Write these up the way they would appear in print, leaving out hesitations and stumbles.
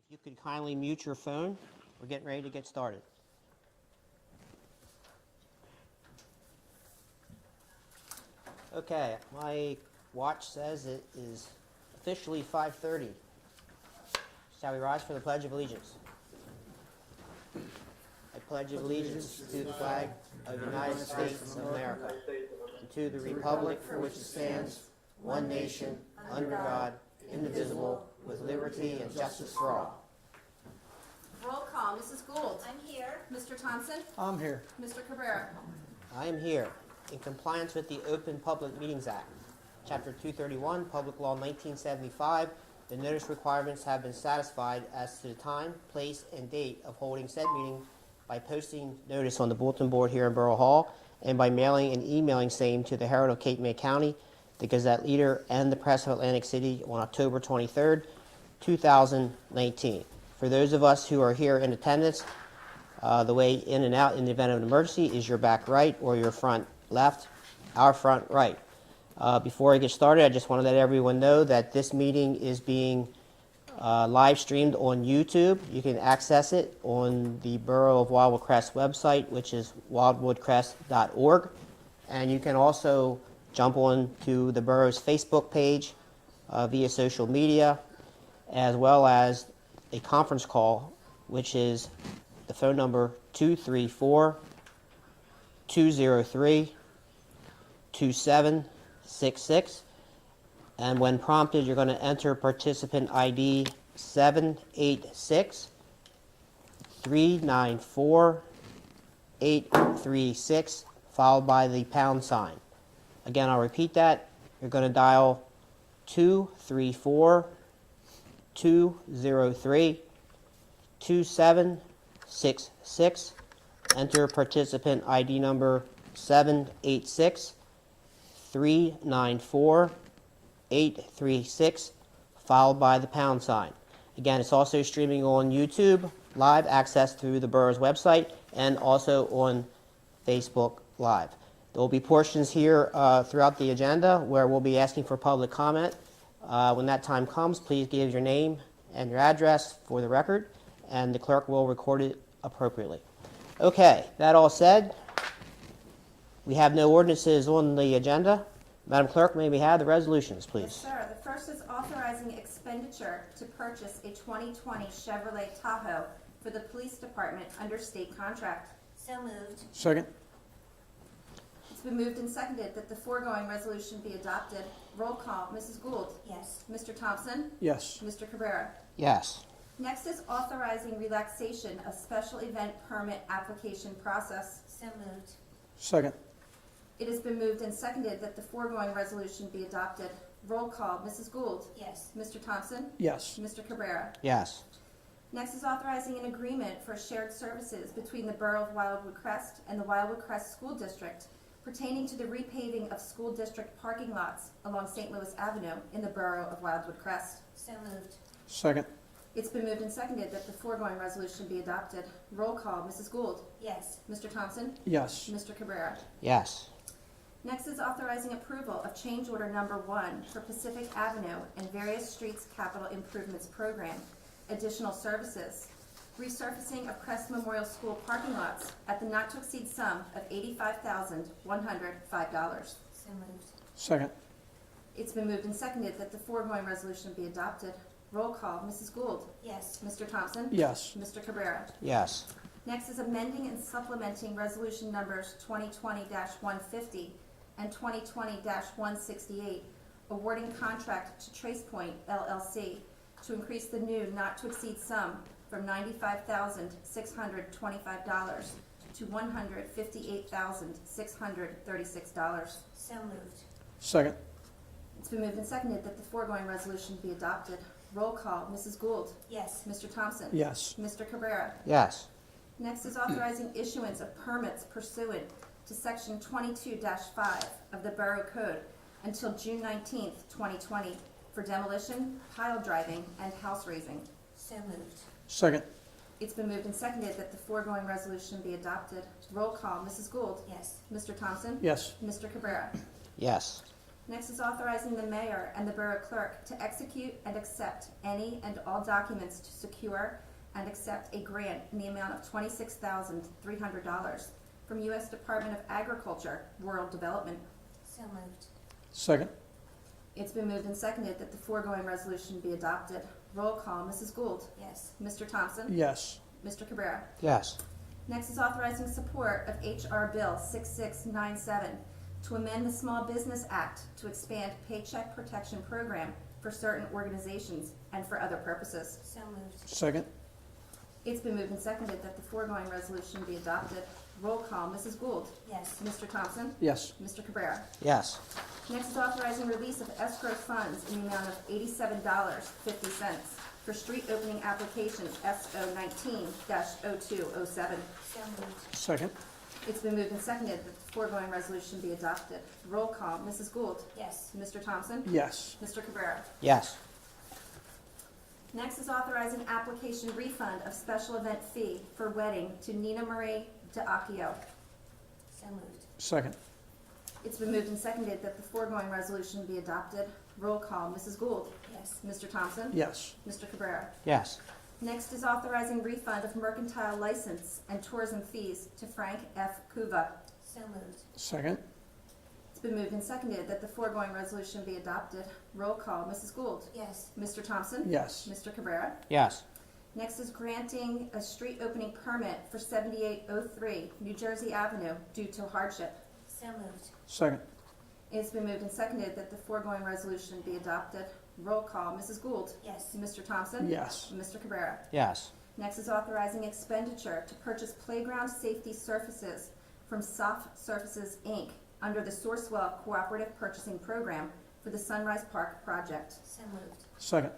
You could kindly mute your phone. We're getting ready to get started. Okay, my watch says it is officially 5:30. Shall we rise for the Pledge of Allegiance? I pledge allegiance to the flag of the United States of America and to the republic for which it stands, one nation, under God, indivisible, with liberty and justice for all. Roll call. Mrs. Gould. I'm here. Mr. Thompson. I'm here. Mr. Cabrera. I am here in compliance with the Open Public Meetings Act, Chapter 231, Public Law 1975. The notice requirements have been satisfied as to the time, place, and date of holding said meeting by posting notice on the bulletin board here in Borough Hall and by mailing and emailing same to the Herald of Cape May County, the Gazette Leader, and the Press of Atlantic City on October 23rd, 2019. For those of us who are here in attendance, the way in and out in the event of an emergency is your back right or your front left, our front right. Before I get started, I just want to let everyone know that this meeting is being live streamed on YouTube. You can access it on the Borough of Wildwood Crest website, which is wildwoodcrest.org. And you can also jump on to the borough's Facebook page via social media, as well as a conference call, which is the phone number 234-203-2766. And when prompted, you're going to enter participant ID 786-394-836, followed by the pound sign. Again, I'll repeat that. You're going to dial 234-203-2766. Enter participant ID number 786-394-836, followed by the pound sign. Again, it's also streaming on YouTube, live access through the borough's website, and also on Facebook Live. There will be portions here throughout the agenda where we'll be asking for public comment. When that time comes, please give your name and your address for the record, and the clerk will record it appropriately. Okay, that all said, we have no ordinances on the agenda. Madam Clerk, may we have the resolutions, please? Yes, sir. The first is authorizing expenditure to purchase a 2020 Chevrolet Tahoe for the police department under state contract. So moved. Second. It's been moved and seconded that the foregoing resolution be adopted. Roll call. Mrs. Gould. Yes. Mr. Thompson. Yes. Mr. Cabrera. Yes. Next is authorizing relaxation of special event permit application process. So moved. Second. It has been moved and seconded that the foregoing resolution be adopted. Roll call. Mrs. Gould. Yes. Mr. Thompson. Yes. Mr. Cabrera. Yes. Next is authorizing an agreement for shared services between the Borough of Wildwood Crest and the Wildwood Crest School District pertaining to the repaving of school district parking lots along St. Louis Avenue in the Borough of Wildwood Crest. So moved. Second. It's been moved and seconded that the foregoing resolution be adopted. Roll call. Mrs. Gould. Yes. Mr. Thompson. Yes. Mr. Cabrera. Yes. Next is authorizing approval of change order number 1 for Pacific Avenue and various streets capital improvements program. Additional services. Resurfacing of Crest Memorial School parking lots at the not to exceed sum of $85,105. So moved. Second. It's been moved and seconded that the foregoing resolution be adopted. Roll call. Mrs. Gould. Yes. Mr. Thompson. Yes. Mr. Cabrera. Yes. Next is amending and supplementing resolution numbers 2020-150 and 2020-168, awarding contract to Trace Point LLC to increase the new not-to-exceed sum from $95,625 to $158,636. So moved. Second. It's been moved and seconded that the foregoing resolution be adopted. Roll call. Mrs. Gould. Yes. Mr. Thompson. Yes. Mr. Cabrera. Yes. Next is authorizing issuance of permits pursuant to Section 22-5 of the Borough Code until June 19th, 2020 for demolition, pile driving, and house raising. So moved. Second. It's been moved and seconded that the foregoing resolution be adopted. Roll call. Mrs. Gould. Yes. Mr. Thompson. Yes. Mr. Cabrera. Yes. Next is authorizing the mayor and the borough clerk to execute and accept any and all documents to secure and accept a grant in the amount of $26,300 from U.S. Department of Agriculture, Rural Development. So moved. Second. It's been moved and seconded that the foregoing resolution be adopted. Roll call, Mrs. Gould. Yes. Mr. Thompson. Yes. Mr. Cabrera. Yes. Next is authorizing support of H.R. Bill 6697 to amend the Small Business Act to expand Paycheck Protection Program for certain organizations and for other purposes. So moved. Second. It's been moved and seconded that the foregoing resolution be adopted. Roll call, Mrs. Gould. Yes. Mr. Thompson. Yes. Mr. Cabrera. Yes. Next is authorizing release of escrow funds in the amount of $87.50 for street opening application SO19-0207. So moved. Second. It's been moved and seconded that the foregoing resolution be adopted. Roll call, Mrs. Gould. Yes. Mr. Thompson. Yes. Mr. Cabrera. Yes. Next is authorizing application refund of special event fee for wedding to Nina Marie DeAcchio. So moved. Second. It's been moved and seconded that the foregoing resolution be adopted. Roll call, Mrs. Gould. Yes. Mr. Thompson. Yes. Mr. Cabrera. Yes. Next is authorizing refund of mercantile license and tourism fees to Frank F. Kuva. So moved. Second. It's been moved and seconded that the foregoing resolution be adopted. Roll call, Mrs. Gould. Yes. Mr. Thompson. Yes. Mr. Cabrera. Yes. Next is granting a street opening permit for 7803 New Jersey Avenue due to hardship. So moved. Second. It's been moved and seconded that the foregoing resolution be adopted. Roll call, Mrs. Gould. Yes. Mr. Thompson. Yes. Mr. Cabrera. Yes. Next is authorizing expenditure to purchase playground safety surfaces from Soft Surfaces, Inc. under the Sourcewell Cooperative Purchasing Program for the Sunrise Park project. So moved. Second.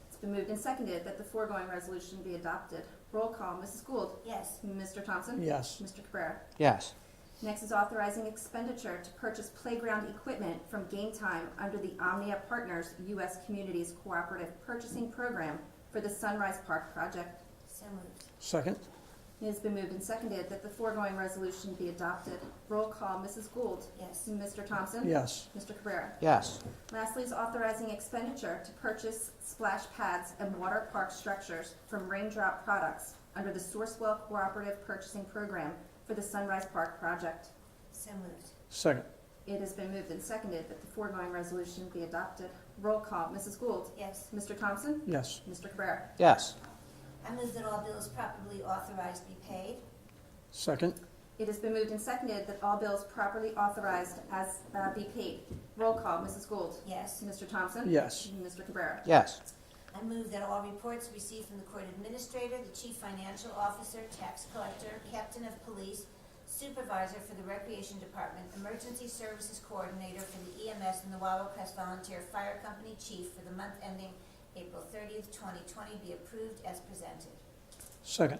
It's been moved and seconded that the foregoing resolution be adopted. Roll call, Mrs. Gould. Yes. Mr. Thompson. Yes. Mr. Cabrera. Yes. Next is authorizing expenditure to purchase playground equipment from Game Time under the Omnia Partners U.S. Communities Cooperative Purchasing Program for the Sunrise Park project. So moved. Second. It has been moved and seconded that the foregoing resolution be adopted. Roll call, Mrs. Gould. Yes. Mr. Thompson. Yes. Mr. Cabrera. Yes. Lastly is authorizing expenditure to purchase splash pads and water park structures from Raindrop Products under the Sourcewell Cooperative Purchasing Program for the Sunrise Park project. So moved. Second. It has been moved and seconded that the foregoing resolution be adopted. Roll call, Mrs. Gould. Yes. Mr. Thompson. Yes. Mr. Cabrera. Yes. I move that all bills properly authorized be paid. Second. It has been moved and seconded that all bills properly authorized as be paid. Roll call, Mrs. Gould. Yes. Mr. Thompson. Yes. Mr. Cabrera. Yes. I move that all reports received from the court administrator, the chief financial officer, tax collector, captain of police, supervisor for the recreation department, emergency services coordinator for the EMS and the Wild Crest Volunteer Fire Company chief for the month ending April 30th, 2020 be approved as presented. Second.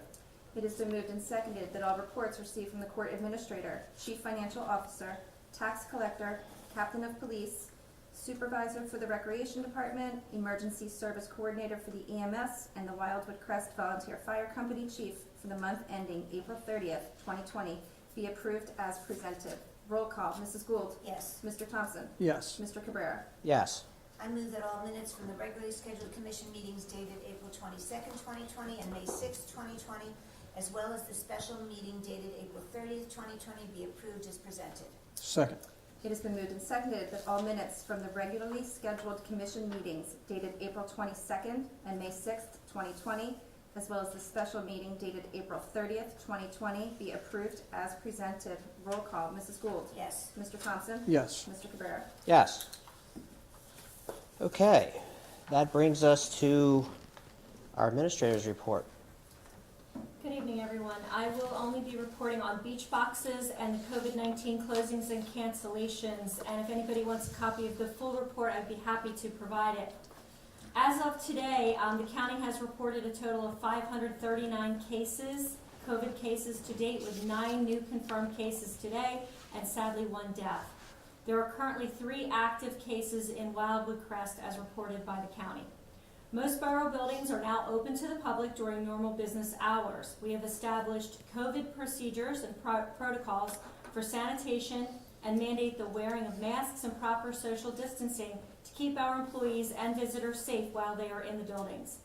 It has been moved and seconded that all reports received from the court administrator, chief financial officer, tax collector, captain of police, supervisor for the recreation department, emergency service coordinator for the EMS, and the Wildwood Crest Volunteer Fire Company chief for the month ending April 30th, 2020 be approved as presented. Roll call, Mrs. Gould. Yes. Mr. Thompson. Yes. Mr. Cabrera. Yes. I move that all minutes from the regularly scheduled commission meetings dated April 22nd, 2020 and May 6th, 2020, as well as the special meeting dated April 30th, 2020 be approved as presented. Second. It has been moved and seconded that all minutes from the regularly scheduled commission meetings dated April 22nd and May 6th, 2020, as well as the special meeting dated April 30th, 2020, be approved as presented. Roll call, Mrs. Gould. Yes. Mr. Thompson. Yes. Mr. Cabrera. Yes. Okay, that brings us to our administrator's report. Good evening, everyone. I will only be reporting on beach boxes and the COVID-19 closings and cancellations, and if anybody wants a copy of the full report, I'd be happy to provide it. As of today, the county has reported a total of 539 cases, COVID cases to date, with 9 new confirmed cases today, and sadly 1 death. There are currently 3 active cases in Wildwood Crest as reported by the county. Most borough buildings are now open to the public during normal business hours. We have established COVID procedures and protocols for sanitation, and mandate the wearing of masks and proper social distancing to keep our employees and visitors safe while they are in the buildings.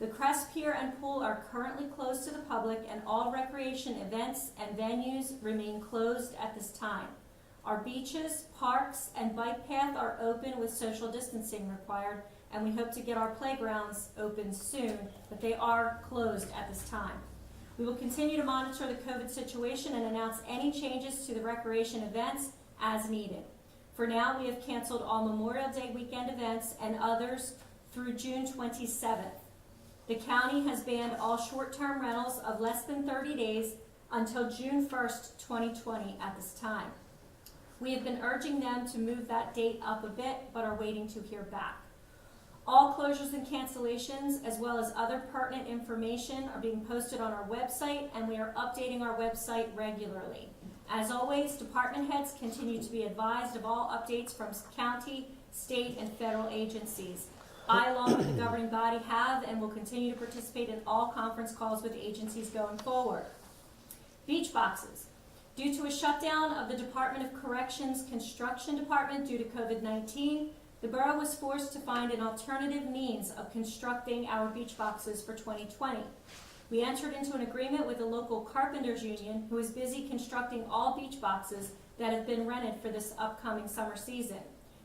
The Crest Pier and Pool are currently closed to the public, and all recreation events and venues remain closed at this time. Our beaches, parks, and bike path are open with social distancing required, and we hope to get our playgrounds open soon, but they are closed at this time. We will continue to monitor the COVID situation and announce any changes to the recreation events as needed. For now, we have canceled all Memorial Day weekend events and others through June 27th. The county has banned all short-term rentals of less than 30 days until June 1st, 2020 at this time. We have been urging them to move that date up a bit, but are waiting to hear back. All closures and cancellations, as well as other pertinent information, are being posted on our website, and we are updating our website regularly. As always, department heads continue to be advised of all updates from county, state, and federal agencies. I, along with the governing body, have and will continue to participate in all conference calls with agencies going forward. Beach boxes. Due to a shutdown of the Department of Corrections Construction Department due to COVID-19, the borough was forced to find an alternative means of constructing our beach boxes for 2020. We entered into an agreement with the local carpenters union, who is busy constructing all beach boxes that have been rented for this upcoming summer season.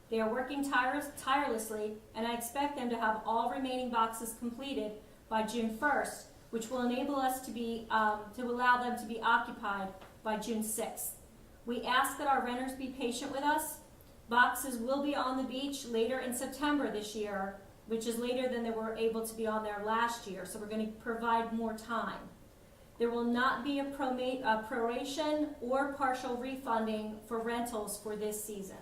They are working tirelessly, and I expect them to have all remaining boxes completed by June 1st, which will enable us to allow them to be occupied by June 6th. We ask that our renters be patient with us. Boxes will be on the beach later in September this year, which is later than they were able to be on there last year, so we're going to provide more time. There will not be a proration or partial refunding for rentals for this season.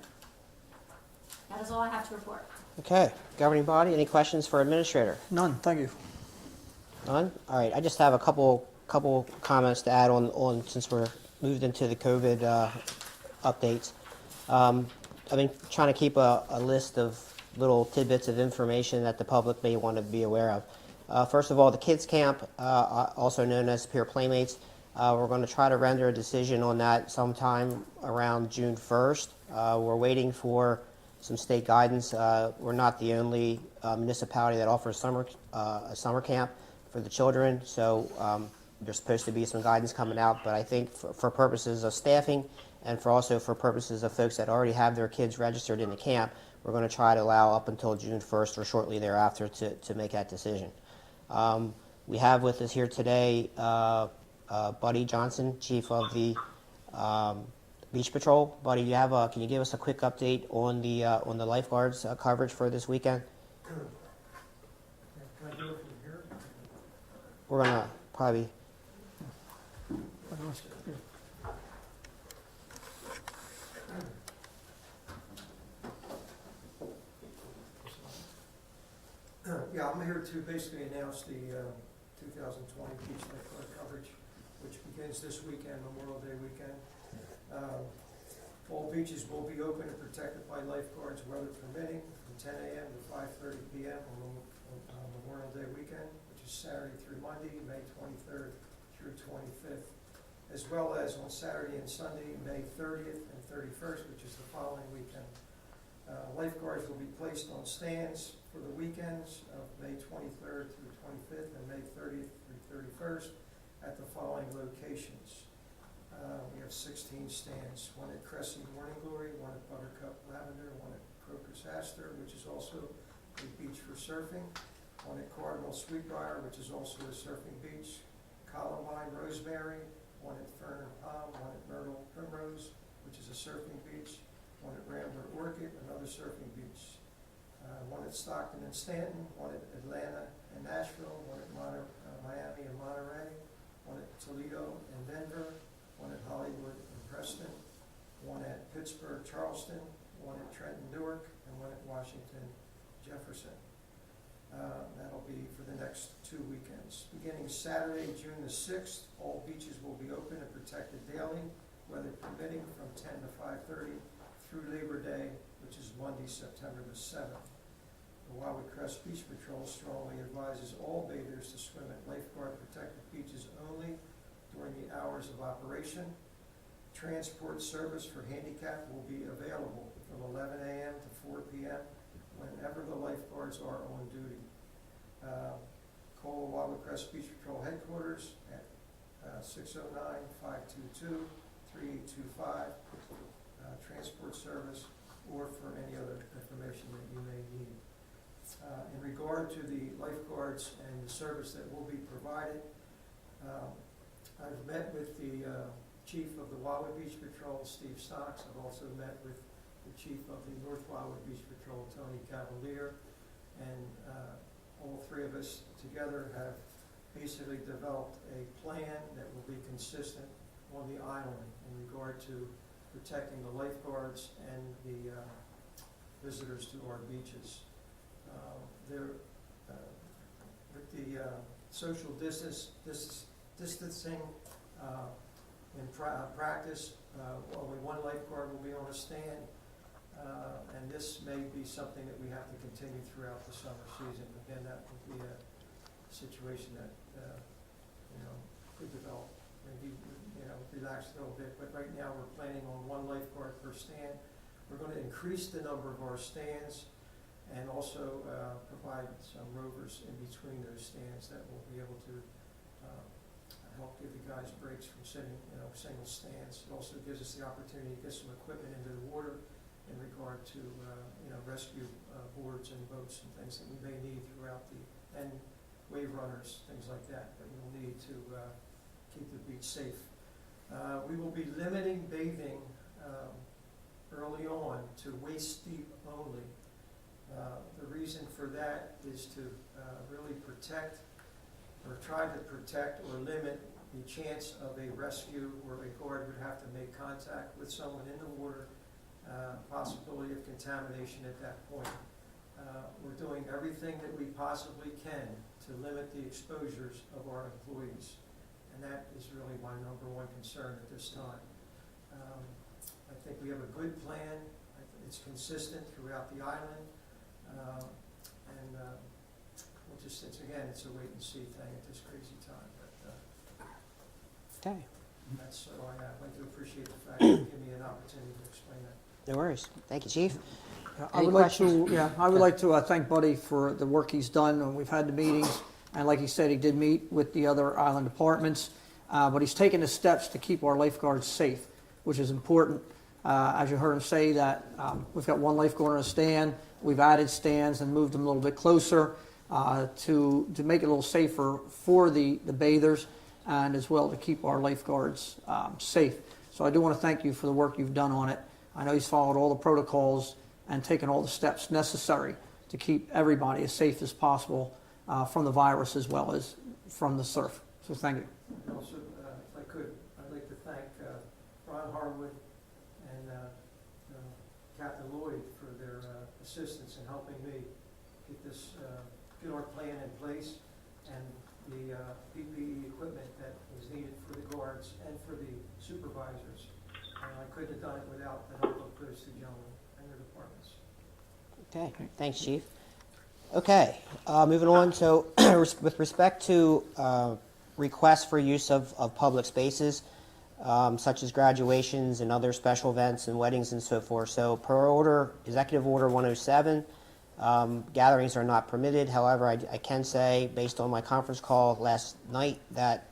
That is all I have to report. Okay, governing body, any questions for administrator? None, thank you. None? All right, I just have a couple comments to add on since we're moved into the COVID updates. I've been trying to keep a list of little tidbits of information that the public may want to be aware of. First of all, the kids camp, also known as Peer Playmates, we're going to try to render a decision on that sometime around June 1st. We're waiting for some state guidance. We're not the only municipality that offers a summer camp for the children, so there's supposed to be some guidance coming out, but I think for purposes of staffing and for purposes of folks that already have their kids registered in the camp, we're going to try to allow up until June 1st or shortly thereafter to make that decision. We have with us here today Buddy Johnson, Chief of the Beach Patrol. Buddy, can you give us a quick update on the lifeguards coverage for this weekend? Can I do it from here? We're going to probably... Yeah, I'm here to basically announce the 2020 beach lifeguard coverage, which begins this weekend, Memorial Day weekend. All beaches will be open and protected by lifeguards, weather permitting, from 10 a.m. to 5:30 p.m. on Memorial Day weekend, which is Saturday through Monday, May 23rd through 25th, as well as on Saturday and Sunday, May 30th and 31st, which is the following weekend. Lifeguards will be placed on stands for the weekends of May 23rd through 25th and May 30th through 31st at the following locations. We have 16 stands, one at Cressy Morning Glory, one at Buttercup Lavender, one at Crocus Aster, which is also a beach for surfing, one at Cardinal Sweetbriar, which is also a surfing beach, Columbine Rosemary, one at Fern and Palm, one at Myrtle Primrose, which is a surfing beach, one at Rambler Orchid, another surfing beach, one at Stockton and Stanton, one at Atlanta and Nashville, one at Miami and Monterey, one at Toledo and Denver, one at Hollywood and Preston, one at Pittsburgh, Charleston, one at Trenton, Newark, and one at Washington, Jefferson. That'll be for the next 2 weekends. Beginning Saturday, June the 6th, all beaches will be open and protected daily, weather permitting, from 10 to 5:30 through Labor Day, which is Monday, September the 7th. The Wildwood Crest Beach Patrol strongly advises all bathers to swim at lifeguard protected beaches only during the hours of operation. transport service for handicap will be available from 11 a.m. to 4 p.m. whenever the lifeguards are on duty. Call Wildwood Crest Beach Patrol Headquarters at 609-522-3825, transport service, or for any other information that you may need. In regard to the lifeguards and the service that will be provided, I've met with the Chief of the Wildwood Beach Patrol, Steve Stocks. I've also met with the Chief of the North Wildwood Beach Patrol, Tony Cavalier, and all three of us together have basically developed a plan that will be consistent on the island in regard to protecting the lifeguards and the visitors to our beaches. With the social distancing in practice, only one lifeguard will be on a stand, and this may be something that we have to continue throughout the summer season. Again, that would be a situation that could develop, maybe relax a little bit. But right now, we're planning on one lifeguard per stand. We're going to increase the number of our stands and also provide some rovers in between those stands that will be able to help give the guys breaks from sitting, single stands. It also gives us the opportunity to get some equipment into the water in regard to, rescue boards and boats and things that we may need throughout and wave runners, things like that we will need to keep the beach safe. We will be limiting bathing early on to waist deep only. The reason for that is to really protect or try to protect or limit the chance of a rescue where a guard would have to make contact with someone in the water, possibility of contamination at that point. We're doing everything that we possibly can to limit the exposures of our employees, and that is really my number one concern at this time. I think we have a good plan. It's consistent throughout the island. It's a wait and see thing at this crazy time. But Okay, that's all I have. I'd like to appreciate the fact that you give me an opportunity to explain that. no worries. Thank you, Chief. I Any would like questions? to, I would like to thank Buddy for the work he's done, and we've had the meetings, and like he said, he did meet with the other island departments, but he's taken the steps to keep our lifeguards safe, which is important. As you heard him say that we've got one lifeguard on a stand, we've added stands and moved them a little bit closer to make it a little safer for the bathers, and as well to keep our lifeguards safe. So I do want to thank you for the work you've done on it. I know he's followed all the protocols and taken all the steps necessary to keep everybody as safe as possible from the virus as well as from the surf. So thank you. And also, if I could, I'd like to thank Ron Harwood and Captain Lloyd for their assistance in helping me get our plan in place and the PPE equipment that was needed for the guards and for the supervisors. And I couldn't have done it without the help of those two gentlemen and their departments. Okay, thanks, Chief. Okay, moving on. So with respect to requests for use of public spaces, such as graduations and other special events and weddings and so forth. So per Executive Order 107, gatherings are not permitted. However, I can say, based on my conference call last night, that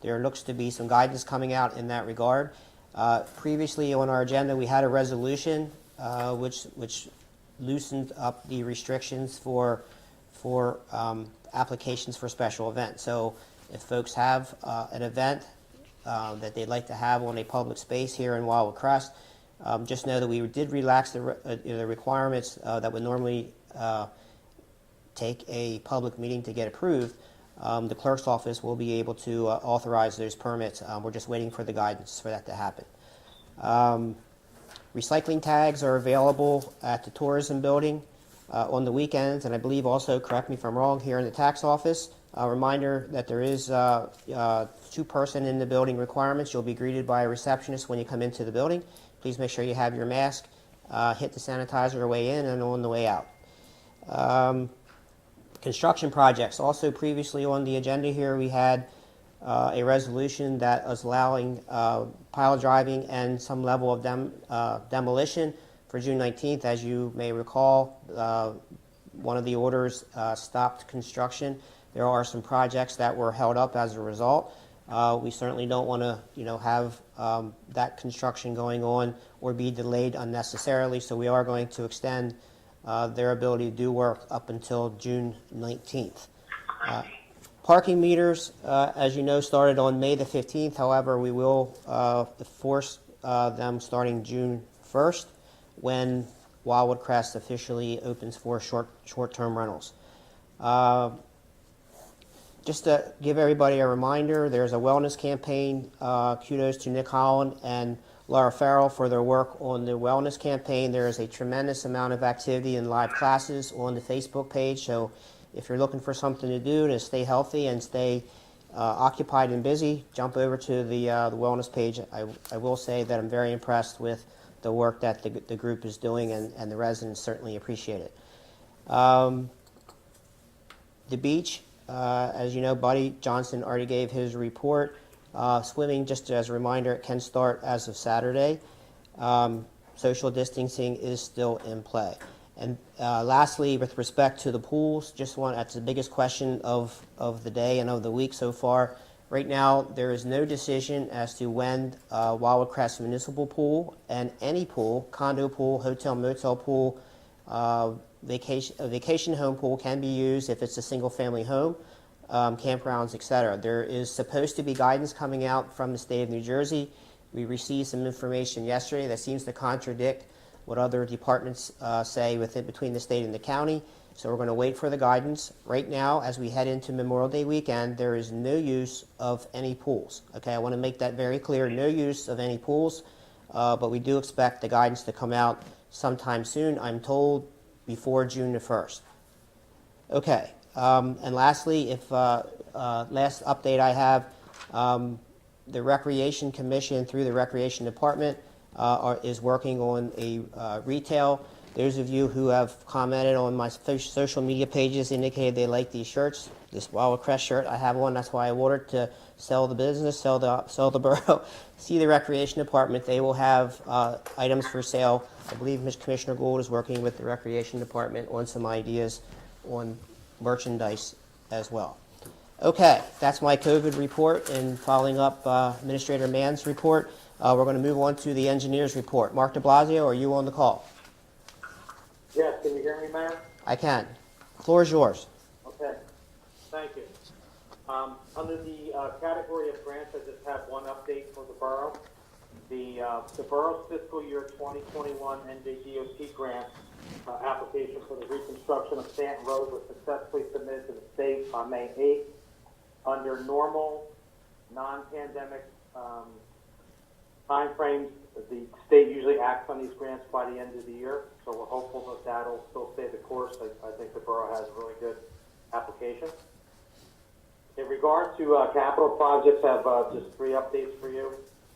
there looks to be some guidance coming out in that regard. Previously on our agenda, we had a resolution which loosened up the restrictions for applications for special events. So if folks have an event that they'd like to have on a public space here in Wildwood Crest, just know that we did relax the requirements that would normally take a public meeting to get approved. The clerk's office will be able to authorize those permits. We're just waiting for the guidance for that to happen. Recycling tags are available at the tourism building on the weekends, and I believe also, correct me if I'm wrong, here in the tax office. A reminder that there is two-person in the building requirements. You'll be greeted by a receptionist when you come into the building. Please make sure you have your mask, hit the sanitizer on the way in and on the way out. Construction projects. Also previously on the agenda here, we had a resolution that is allowing pile driving and some level of demolition for June 19th. As you may recall, one of the orders stopped construction. There are some projects that were held up as a result. We certainly don't want to, have that construction going on or be delayed unnecessarily. So we are going to extend their ability to do work up until June 19th. Parking meters, as you know, started on May the 15th. However, we will force them starting June 1st when Wildwood Crest officially opens for short-term rentals. Just to give everybody a reminder, there's a wellness campaign. Kudos to Nick Holland and Laura Farrell for their work on the wellness campaign. There is a tremendous amount of activity and live classes on the Facebook page. So if you're looking for something to do to stay healthy and stay occupied and busy, jump over to the wellness page. I will say that I'm very impressed with the work that the group is doing, and the residents certainly appreciate it. The beach, as you know, Buddy Johnson already gave his report. Swimming, just as a reminder, it can start as of Saturday. Social distancing is still in play. And lastly, with respect to the pools, that's the biggest question of the day and of the week so far. Right now, there is no decision as to when Wildwood Crest Municipal Pool and any pool, condo pool, hotel, motel pool, vacation home pool can be used if it's a single-family home, campgrounds, etc. There is supposed to be guidance coming out from the state of New Jersey. We received some information yesterday that seems to contradict what other departments say between the state and the county. So we're going to wait for the guidance. Right now, as we head into Memorial Day weekend, there is no use of any pools. Okay, I want to make that very clear, no use of any pools, but we do expect the guidance to come out sometime soon, I'm told before June the 1st. Okay, and lastly, last update I have, the Recreation Commission through the Recreation Department is working on a retail. Those of you who have commented on my social media pages indicated they like these shirts. This Wildwood Crest shirt, I have one. That's why I ordered to sell the business, sell the borough. See the Recreation Department. They will have items for sale. I believe Commissioner Gould is working with the Recreation Department on some ideas on merchandise as well. Okay, that's my COVID report, and following up Administrator Mann's report, we're going to move on to the engineer's report. Mark de Blasio, are you on the call? Yes, can you hear me, Mayor? I can. The floor is yours. Okay, thank you. Under the category of grants, I just have one update for the borough. The borough's fiscal year 2021 NJDOT grant application for the reconstruction of Stanton Road was successfully submitted to the state on May 8th. Under normal, non-pandemic timeframes, the state usually acts on these grants by the end of the year, so we're hopeful that that'll still stay the course. I think the borough has a really good application. In regard to capital projects, I have just 3 updates for you.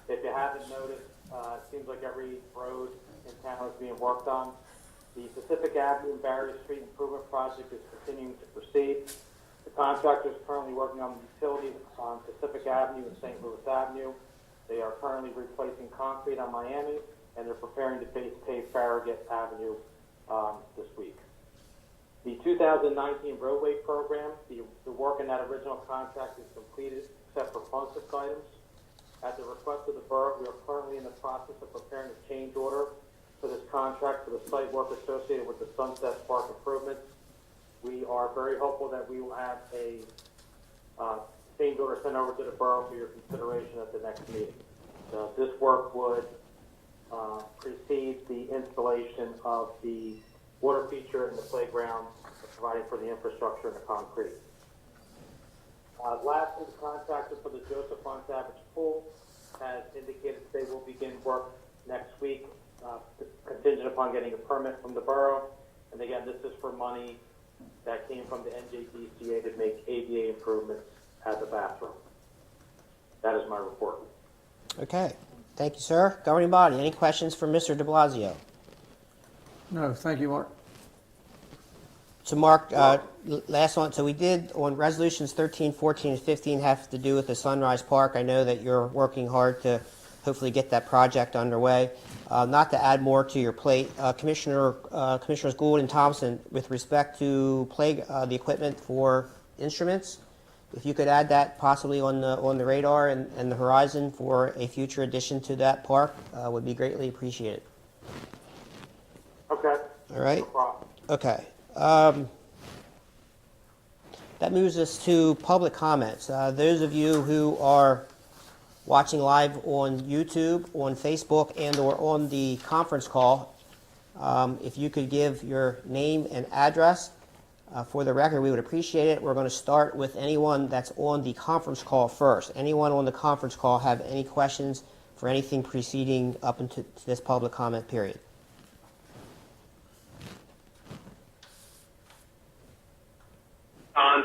If you haven't noticed, it seems like every road in town is being worked on. The Pacific Avenue and Barrier Street Improvement Project is continuing to proceed. The contractor is currently working on the utilities on Pacific Avenue and St. Louis Avenue. They are currently replacing concrete on Miami, and they're preparing to pave Farragut Avenue this week. The 2019 roadway program, the work in that original contract is completed except for function items. At the request of the borough, we are currently in the process of preparing a change order for this contract for the site work associated with the Sunset Park improvements. We are very hopeful that we will have a change order sent over to the borough for your consideration at the next meeting. This work would precede the installation of the water feature in the playground, providing for the infrastructure and the concrete. Lastly, the contractor for the Joseph Font Savage Pool has indicated they will begin work next week, contingent upon getting a permit from the borough. And again, this is for money that came from the NJDCA to make ADA improvements at the bathroom. That is my report. Okay. Thank you, sir. Governing body, any questions for Mr. de Blasio? No, thank you, Mark. So Mark, last one, so we did on resolutions 13, 14, and 15 have to do with the Sunrise Park. I know that you're working hard to hopefully get that project underway. Not to add more to your plate, Commissioners Gould and Thompson, with respect to the equipment for instruments, if you could add that possibly on the radar and the horizon for a future addition to that park, would be greatly appreciated. Okay. All right? No problem. Okay. That moves us to public comments. Those of you who are watching live on YouTube, on Facebook, and or on the conference call, if you could give your name and address for the record, we would appreciate it. We're going to start with anyone that's on the conference call first. Anyone on the conference call have any questions for anything preceding up into this public comment period?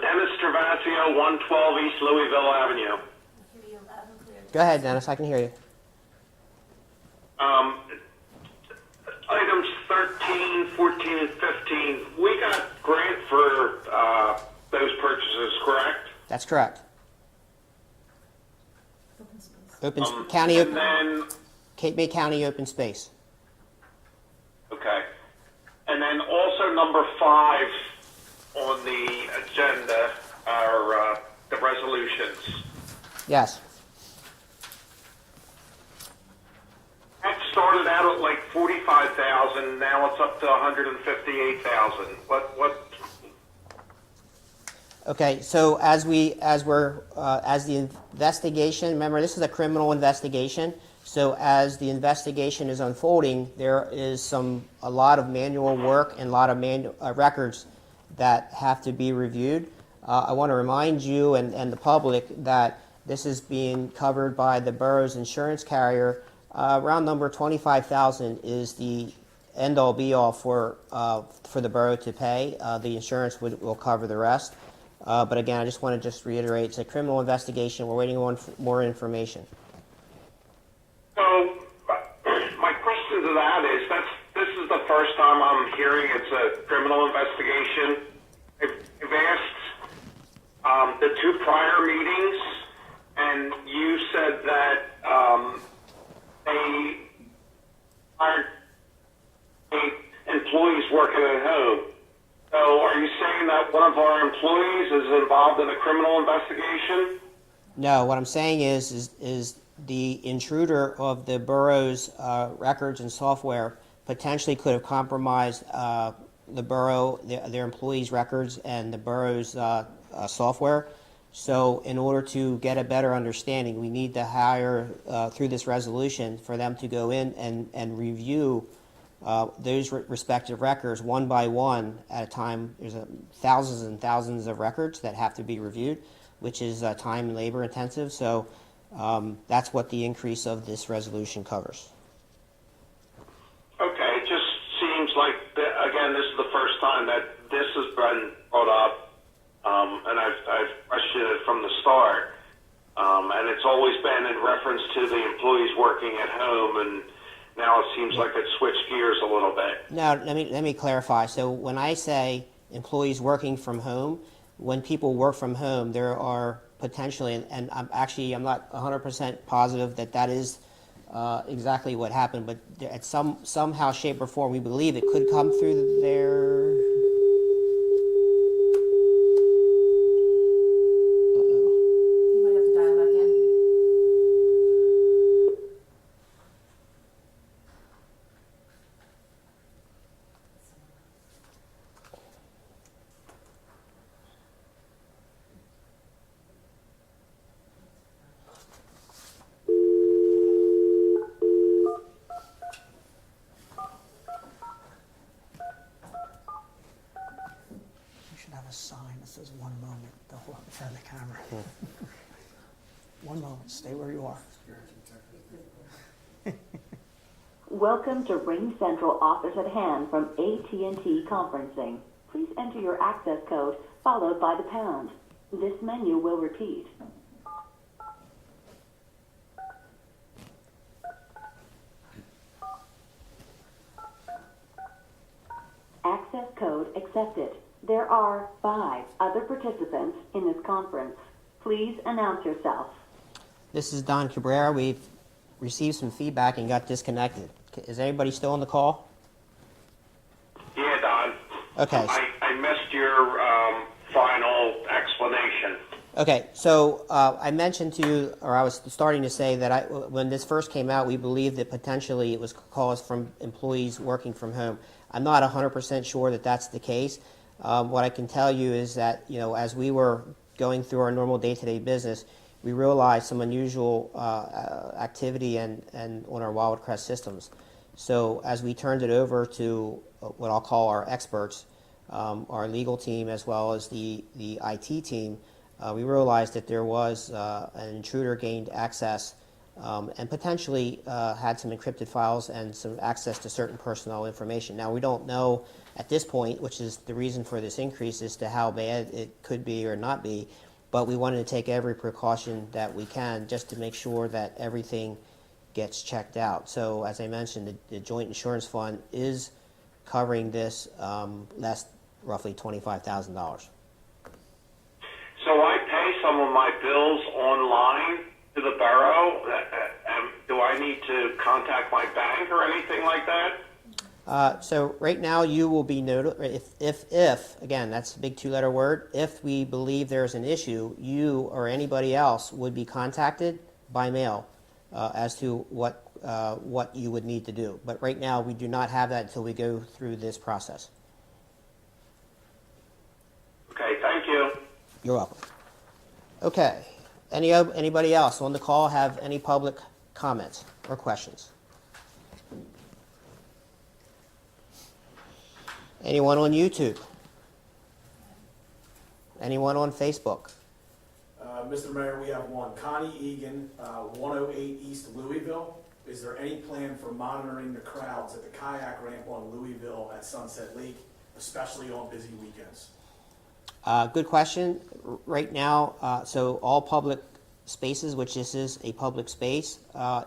Dennis Travasio, 112 East Louisville Avenue. Hear you loud and clear. Go ahead, Dennis. I can hear you. Items 13, 14, and 15, we got grant for those purchases, correct? That's correct. Open space. County and then, Cape May County open space. okay. And then also number 5 on the agenda are the resolutions. Yes. That started out at like 45,000. Now it's up to 158,000. What? Okay. So as the investigation, remember this is a criminal investigation. So as the investigation is unfolding, there is a lot of manual work and a lot of records that have to be reviewed. I want to remind you and the public that this is being covered by the borough's insurance carrier. Round number 25,000 is the end-all be-all for the borough to pay. The insurance will cover the rest. But again, I just want to reiterate, it's a criminal investigation. We're waiting on more information. So my question to that is this is the first time I'm hearing it's a criminal investigation. I've asked the 2 prior meetings, and you said that they aren't employees working at home. So are you saying that one of our employees is involved in a criminal investigation? No, what I'm saying is the intruder of the borough's records and software potentially could have compromised the borough, their employees' records, and the borough's software. So in order to get a better understanding, we need to hire, through this resolution, for them to go in and review those respective records one by one at a time. There's thousands and thousands of records that have to be reviewed, which is time and labor intensive. So that's what the increase of this resolution covers. Okay, it just seems like, again, this is the first time that this has been brought up, and I've questioned it from the start, and it's always been in reference to the employees working at home, and now it seems like it's switched gears a little bit. Now, let me clarify. So when I say employees working from home, when people work from home, there are potentially, and I'm not 100% positive that is exactly what happened, but at somehow, shape, or form, we believe it could come through their. You might have to dial back in. We should have a sign that says 1 moment. They'll hold up in front of the camera. 1 moment. Stay where you are. Welcome to Ring Central Office at Hand from AT&T Conferencing. Please enter your access code followed by the pound. This menu will repeat. Access code accepted. There are 5 other participants in this conference. Please announce yourself. This is Don Cabrera. We've received some feedback and got disconnected. Is anybody still on the call? Yeah, Don. Okay. I missed your final explanation. Okay, so I mentioned to you, or I was starting to say that when this first came out, we believed that potentially it was caused from employees working from home. I'm not 100% sure that that's the case. What I can tell you is that, as we were going through our normal day-to-day business, we realized some unusual activity and on our Wildcrest systems. So as we turned it over to what I'll call our experts, our legal team as well as the IT team, we realized that there was an intruder gained access and potentially had some encrypted files and some access to certain personnel information. Now, we don't know at this point, which is the reason for this increase, as to how bad it could be or not be, but we wanted to take every precaution that we can just to make sure that everything gets checked out. So, as I mentioned, the Joint Insurance Fund is covering this less roughly $25,000. So I pay some of my bills online to the borough. Do I need to contact my bank or anything like that? So right now you will be notified, if, again, that's a big 2-letter word, if we believe there's an issue, you or anybody else would be contacted by mail as to what you would need to do. But right now we do not have that until we go through this process. Okay, thank you. You're welcome. Okay. Anybody else on the call have any public comments or questions? Anyone on YouTube? Anyone on Facebook? Mr. Mayor, we have one. Connie Egan, 108 East Louisville. Is there any plan for monitoring the crowds at the kayak ramp on Louisville at Sunset Lake, especially on busy weekends? Good question. Right now, so all public spaces, which this is a public space,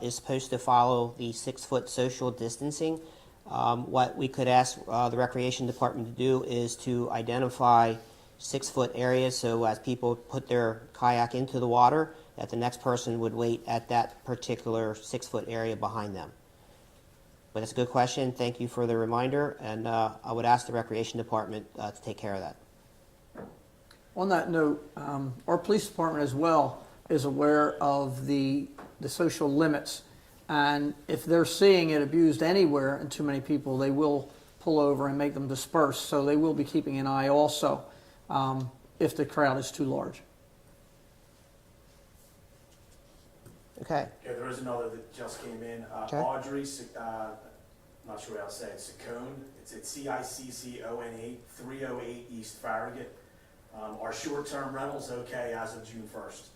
is supposed to follow the 6-foot social distancing. What we could ask the Recreation Department to do is to identify 6-foot areas, so as people put their kayak into the water, that the next person would wait at that particular 6-foot area behind them. But it's a good question. Thank you for the reminder, and I would ask the Recreation Department to take care of that. On that note, our police department as well is aware of the social limits, and if they're seeing it abused anywhere and too many people, they will pull over and make them disperse. So they will be keeping an eye also if the crowd is too large. Okay. Yeah, there is another that just came in. Okay. Audrey, not sure how to say it, Ciccone. It's at CICCONE, 308 East Farragut. Are short-term rentals okay as of June 1st?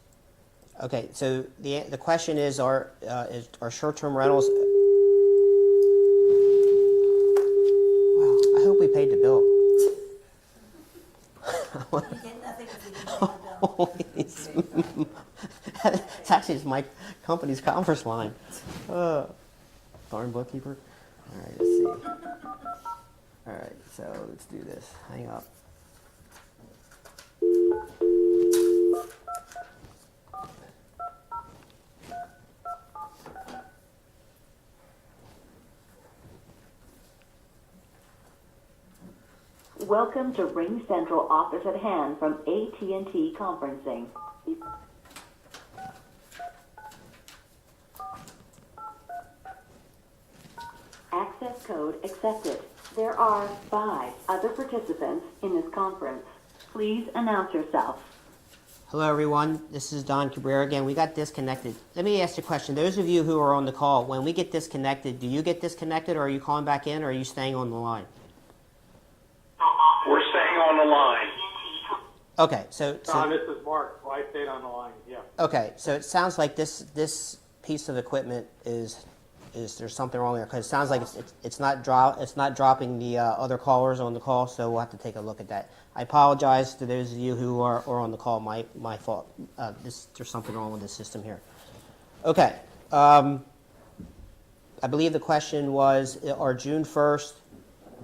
Okay, so the question is, are short-term rentals? Wow, I hope we paid the bill. You get nothing if you didn't pay the bill. It's actually my company's conference line. Darn bookkeeper. All right, let's see. All right, so let's do this. Hang up. Welcome to Ring Central Office at Hand from AT&T Conferencing. Access code accepted. There are 5 other participants in this conference. Please announce yourself. Hello, everyone. This is Don Cabrera again. We got disconnected. Let me ask you a question. Those of you who are on the call, when we get disconnected, do you get disconnected, or are you calling back in, or are you staying on the line? We're staying on the line. Okay, so Don, this is Mark. So I stayed on the line. Yeah. okay, so it sounds like this piece of equipment is there's something wrong there, because it sounds like it's not dropping the other callers on the call, so we'll have to take a look at that. I apologize to those of you who are on the call. My fault. There's something wrong with the system here. Okay, I believe the question was, are June 1st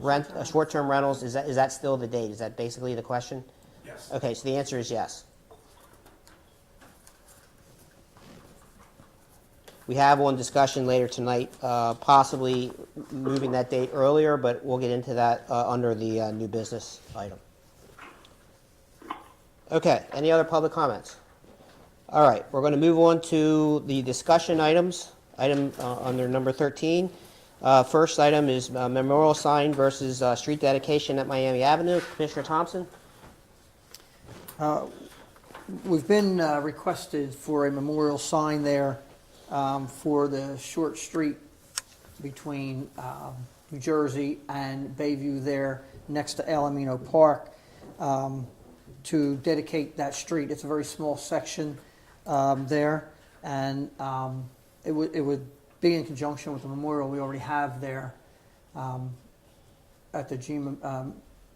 short-term rentals, is that still the date? Is that basically the question? Yes. Okay, so the answer is yes. We have one discussion later tonight, possibly moving that date earlier, but we'll get into that under the new business item. Okay, any other public comments? All right, we're going to move on to the discussion items, under number 13. First item is memorial sign versus street dedication at Miami Avenue. Commissioner Thompson? We've been requested for a memorial sign there for the short street between New Jersey and Bayview there next to Alamino Park to dedicate that street. It's a very small section there, and it would be in conjunction with the memorial we already have there at the G.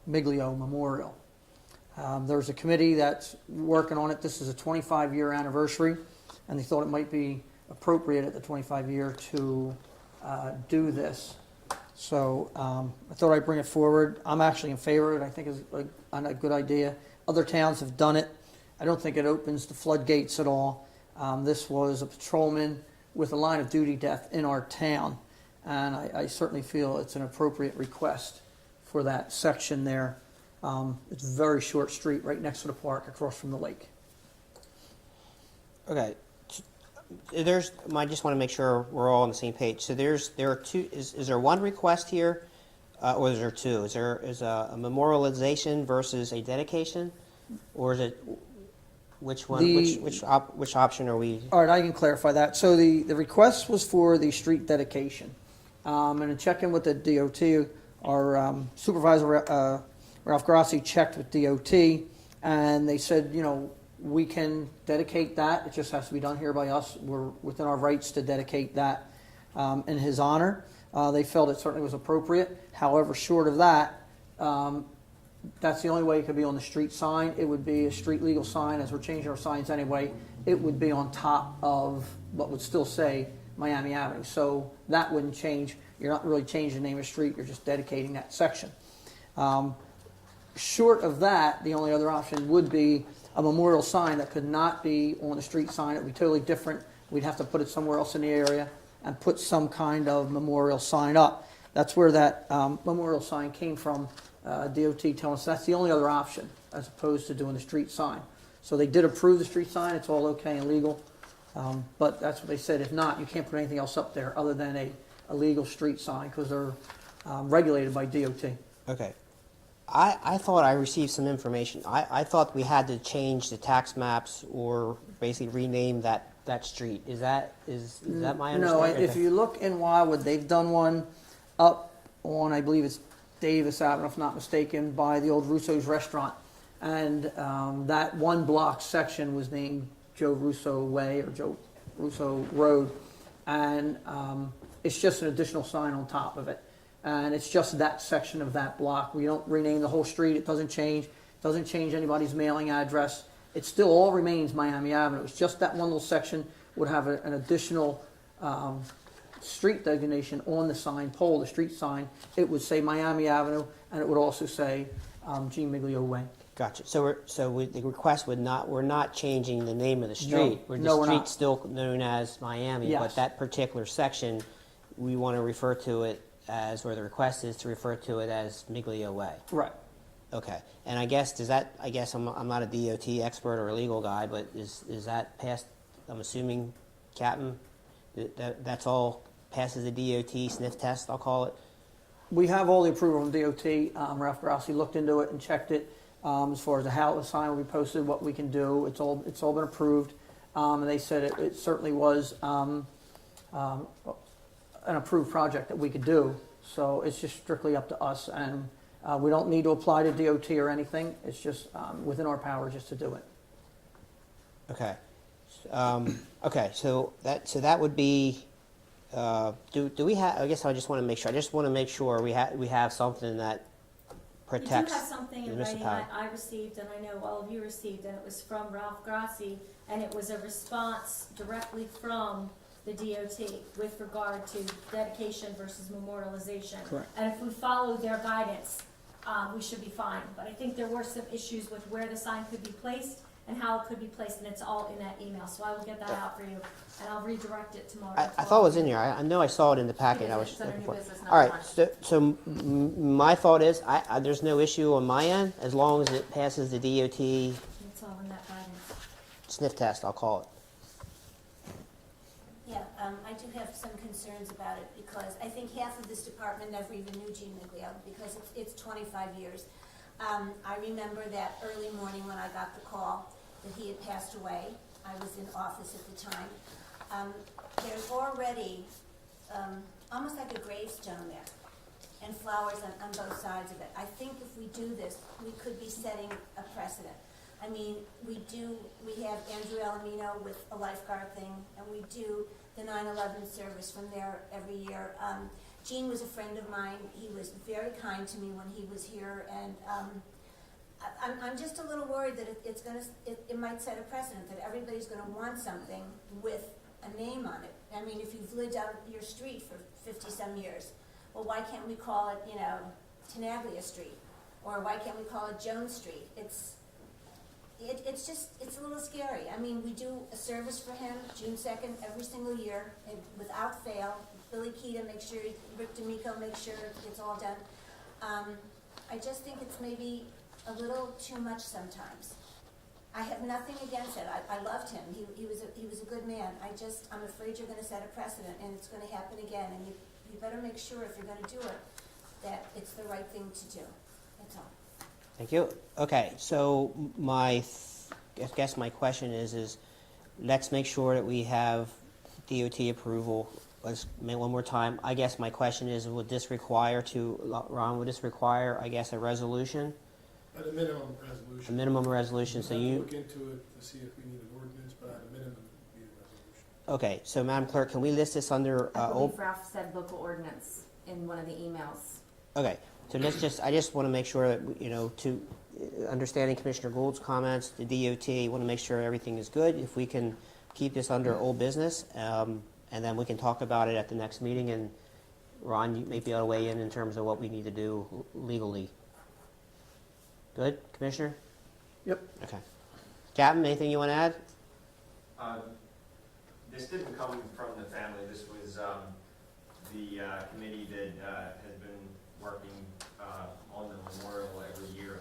Miglio Memorial. There's a committee that's working on it. This is a 25-year anniversary, and they thought it might be appropriate at the 25-year to do this. So I thought I'd bring it forward. I'm actually in favor of it. I think it's a good idea. Other towns have done it. I don't think it opens the floodgates at all. This was a patrolman with a line of duty death in our town, and I certainly feel it's an appropriate request for that section there. It's a very short street right next to the park across from the lake. Okay. I just want to make sure we're all on the same page. So there are two. Is there one request here, or is there two? Is a memorialization versus a dedication, or is it which one? Which option are we? All right, I can clarify that. So the request was for the street dedication, and in checking with the DOT, our supervisor Ralph Grassi checked with DOT, and they said, we can dedicate that. It just has to be done here by us. We're within our rights to dedicate that in his honor. They felt it certainly was appropriate. However, short of that, that's the only way it could be on the street sign. It would be a street legal sign, as we're changing our signs anyway. It would be on top of what would still say Miami Avenue. So that wouldn't change. You're not really changing the name of the street. You're just dedicating that section. Short of that, the only other option would be a memorial sign that could not be on the street sign. It would be totally different. We'd have to put it somewhere else in the area and put some kind of memorial sign up. That's where that memorial sign came from, DOT telling us that's the only other option as opposed to doing the street sign. So they did approve the street sign. It's all okay and legal. But that's what they said. If not, you can't put anything else up there other than a legal street sign because they're regulated by DOT. Okay. I thought I received some information. I thought we had to change the tax maps or basically rename that street. Is that my understanding? No, if you look in Wildwood, they've done one up on, I believe it's Davis Avenue, if not mistaken, by the old Russo's restaurant. And that one block section was named Joe Russo Way or Joe Russo Road. And it's just an additional sign on top of it. And it's just that section of that block. We don't rename the whole street. It doesn't change. It doesn't change anybody's mailing address. It still all remains Miami Avenue. It's just that one little section would have an additional street designation on the sign pole, the street sign. It would say Miami Avenue, and it would also say G. Miglio Way. Gotcha. So the request we're not changing the name of the street. No, The street's still known as Miami, Yes. but that particular section, we want to refer to it as, or the request is to refer to it as Miglio Way. Right. Okay. And I guess I'm not a DOT expert or a legal guy, but is that passed? I'm assuming, Captain, that's all passes the DOT sniff test, I'll call it. We have all the approval from DOT. Ralph Grassi looked into it and checked it as far as how the sign will be posted, what we can do. It's all been approved, and they said it certainly was an approved project that we could do. So it's just strictly up to us, and we don't need to apply to DOT or anything. It's just within our power just to do it. Okay. Okay. So that would be. Do we have? I guess I just want to make sure. I just want to make sure we have something that protects. We do have something in writing that I received, and I know all of you received, and it was from Ralph Grassi, and it was a response directly from the DOT with regard to dedication versus memorialization. Correct. And if we follow their guidance, we should be fine. But I think there were some issues with where the sign could be placed and how it could be placed, and it's all in that email. So I will get that out for you, and I'll redirect it tomorrow. I thought it was in here. I know I saw it in the packet. I was It's under looking new for it. business All right, number so my thought is, there's no issue on my end, as long as it passes the DOT It's all in that guidance. sniff test, I'll call it. Yeah, I do have some concerns about it, because I think half of this department never even knew Gene Miglio, because it's 25 years. I remember that early morning when I got the call that he had passed away. I was in office at the time. There's already almost like a gravestone there, and flowers on both sides of it. I think if we do this, we could be setting a precedent. I mean, we have Andrew Alamino with a lifeguard thing, and we do the 9/11 service from there every year. Gene was a friend of mine. He was very kind to me when he was here, and I'm just a little worried that it might set a precedent, that everybody's gonna want something with a name on it. I mean, if you've lived out your street for 50-some years, well, why can't we call it, Tenaglia Street? Or why can't we call it Jones Street? It's a little scary. I mean, we do a service for him, June 2nd, every single year, and without fail. Billy Keita makes sure, Rick D'Amico makes sure it's all done. I just think it's maybe a little too much sometimes. I have nothing against it. I loved him. He was a good man. I'm afraid you're gonna set a precedent, and it's gonna happen again, and you better make sure, if you're gonna do it, that it's the right thing to do. That's all. Thank you. Okay, so I guess my question is let's make sure that we have DOT approval. Let's make one more time. I guess my question is, would this require, I guess, a resolution? At a minimum resolution. A minimum resolution, We'll so have to you, look into it to see if we need an ordinance, but at a minimum, it would be a resolution. okay, so Madam Clerk, can we list this under, I old? believe Ralph said local ordinance in one of the emails. Okay, so I just want to make sure that, understanding Commissioner Gould's comments, the DOT, want to make sure everything is good. If we can keep this under old business, and then we can talk about it at the next meeting, and Ron, you may be able to weigh in terms of what we need to do legally. Good, Commissioner? Yep. Okay. Captain, anything you want to add? This didn't come from the family. This was the committee that has been working on the memorial every year.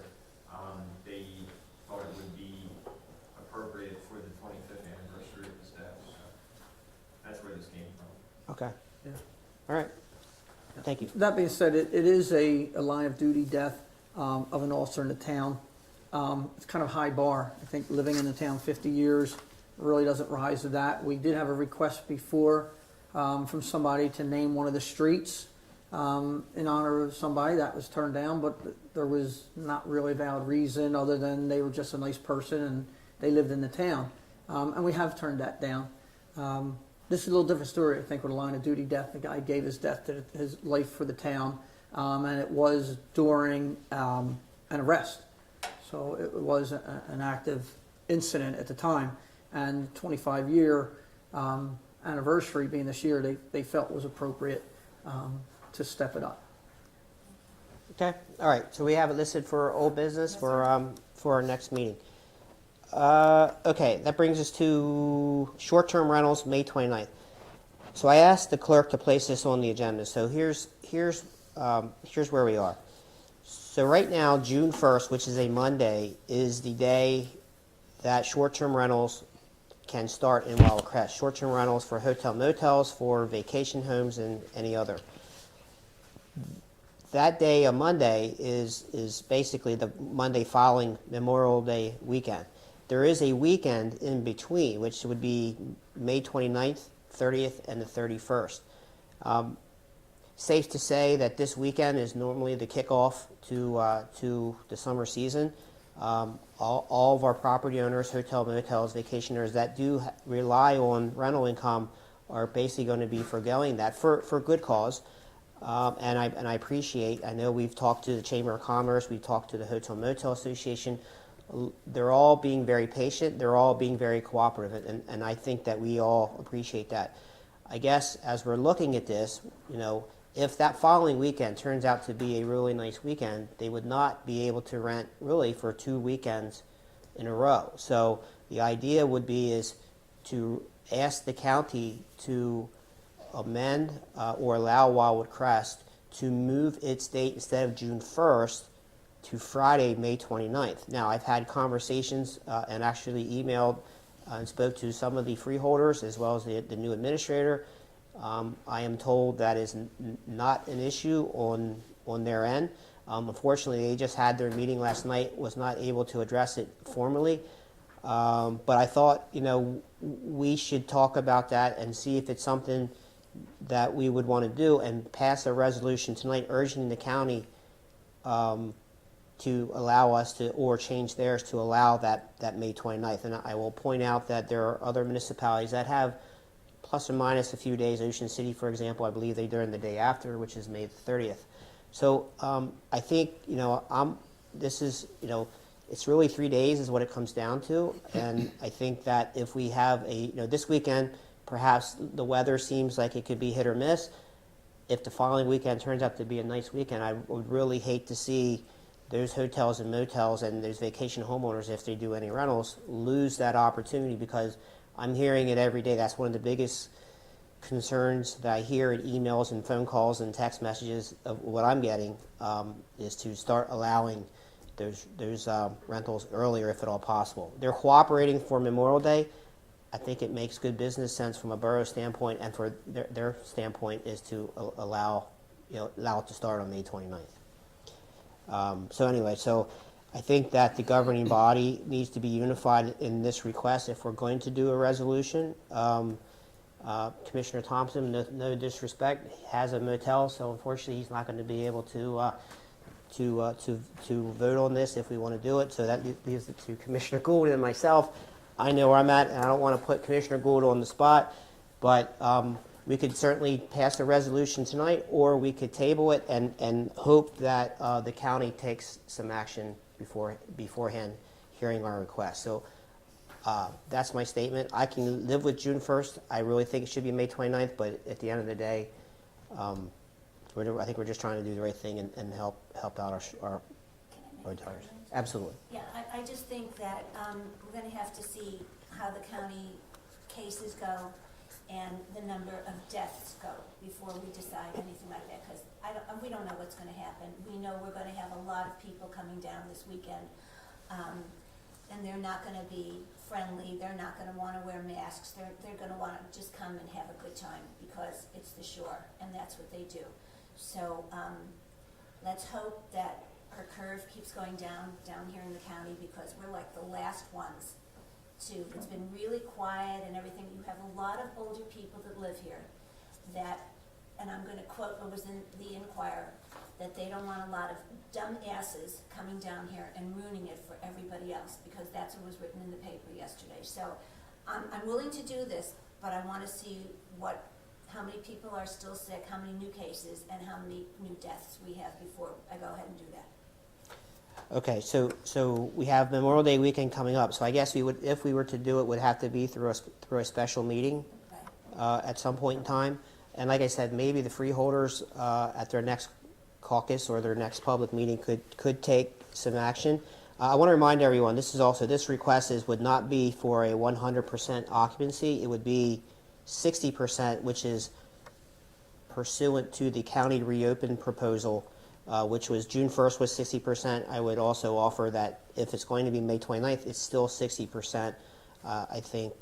They thought it would be appropriate for the 25th anniversary of his death. So that's where this came from. Okay. Yeah. All right. Thank you. That being said, it is a line of duty death of an officer in the town. It's kind of a high bar. I think living in the town 50 years really doesn't rise to that. We did have a request before from somebody to name one of the streets in honor of somebody. That was turned down, but there was not really a valid reason other than they were just a nice person and they lived in the town. And we have turned that down. This is a little different story, I think, with a line of duty death. The guy gave his life for the town, and it was during an arrest. So it was an active incident at the time. And 25-year anniversary being this year, they felt was appropriate to step it up. Okay. All right. So we have it listed for old business for our next meeting. Okay. That brings us to short-term rentals, May 29th. So I asked the clerk to place this on the agenda. So here's where we are. So right now, June 1st, which is a Monday, is the day that short-term rentals can start in Wild Crest. Short-term rentals for hotel motels, for vacation homes, and any other. That day, a Monday, is basically the Monday following Memorial Day weekend. There is a weekend in between, which would be May 29th, 30th, and the 31st. Safe to say that this weekend is normally the kickoff to the summer season. All of our property owners, hotel motels, vacationers that do rely on rental income are basically going to be forgoing that for good cause. And I appreciate, I know we've talked to the Chamber of Commerce, we've talked to the Hotel Motel Association. They're all being very patient, they're all being very cooperative, and I think that we all appreciate that. I guess as we're looking at this, if that following weekend turns out to be a really nice weekend, they would not be able to rent really for 2 weekends in a row. So the idea would be is to ask the county to amend or allow Wildwood Crest to move its date instead of June 1st to Friday, May 29th. Now, I've had conversations and actually emailed and spoke to some of the freeholders as well as the new administrator. I am told that is not an issue on their end. Unfortunately, they just had their meeting last night, was not able to address it formally. But I thought, we should talk about that and see if it's something that we would want to do and pass a resolution tonight urging the county to allow us to, or change theirs to allow that May 29th. And I will point out that there are other municipalities that have plus or minus a few days. Ocean City, for example, I believe they during the day after, which is May 30th. So I think, this is, it's really 3 days is what it comes down to. And I think that if we have this weekend, perhaps the weather seems like it could be hit or miss. If the following weekend turns out to be a nice weekend, I would really hate to see those hotels and motels and those vacation homeowners, if they do any rentals, lose that opportunity, because I'm hearing it every day. That's one of the biggest concerns that I hear in emails and phone calls and text messages of what I'm getting, is to start allowing those rentals earlier if at all possible. They're cooperating for Memorial Day. I think it makes good business sense from a borough standpoint, and for their standpoint is to allow it to start on May 29th. So I think that the governing body needs to be unified in this request if we're going to do a resolution. Commissioner Thompson, no disrespect, has a motel, so unfortunately he's not going to be able to vote on this if we want to do it. So that leaves it to Commissioner Gould and myself. I know where I'm at, and I don't want to put Commissioner Gould on the spot, but we could certainly pass a resolution tonight, or we could table it and hope that the county takes some action beforehand hearing our request. So that's my statement. I can live with June 1st. I really think it should be May 29th, but at the end of the day, I think we're just trying to do the right thing and help out our retirees. Absolutely. Yeah, I just think that we're going to have to see how the county cases go and the number of deaths go before we decide anything like that, because we don't know what's going to happen. We know we're going to have a lot of people coming down this weekend, and they're not going to be friendly. They're not going to want to wear masks. They're going to want to just come and have a good time because it's the shore, and that's what they do. So let's hope that our curve keeps going down here in the county, because we're like the last ones to. It's been really quiet and everything. You have a lot of older people that live here that, and I'm going to quote what was in the Inquirer, that they don't want a lot of dumb asses coming down here and ruining it for everybody else, because that's what was written in the paper yesterday. So I'm willing to do this, but I want to see how many people are still sick, how many new cases, and how many new deaths we have before I go ahead and do that. Okay, so we have Memorial Day weekend coming up. So I guess we would, if we were to do it, would have to be through a special meeting at some point in time. And like I said, maybe the freeholders at their next caucus or their next public meeting could take some action. I want to remind everyone, this request would not be for a 100% occupancy. It would be 60%, which is pursuant to the county reopen proposal, which was June 1st was 60%. I would also offer that if it's going to be May 29th, it's still 60%. I think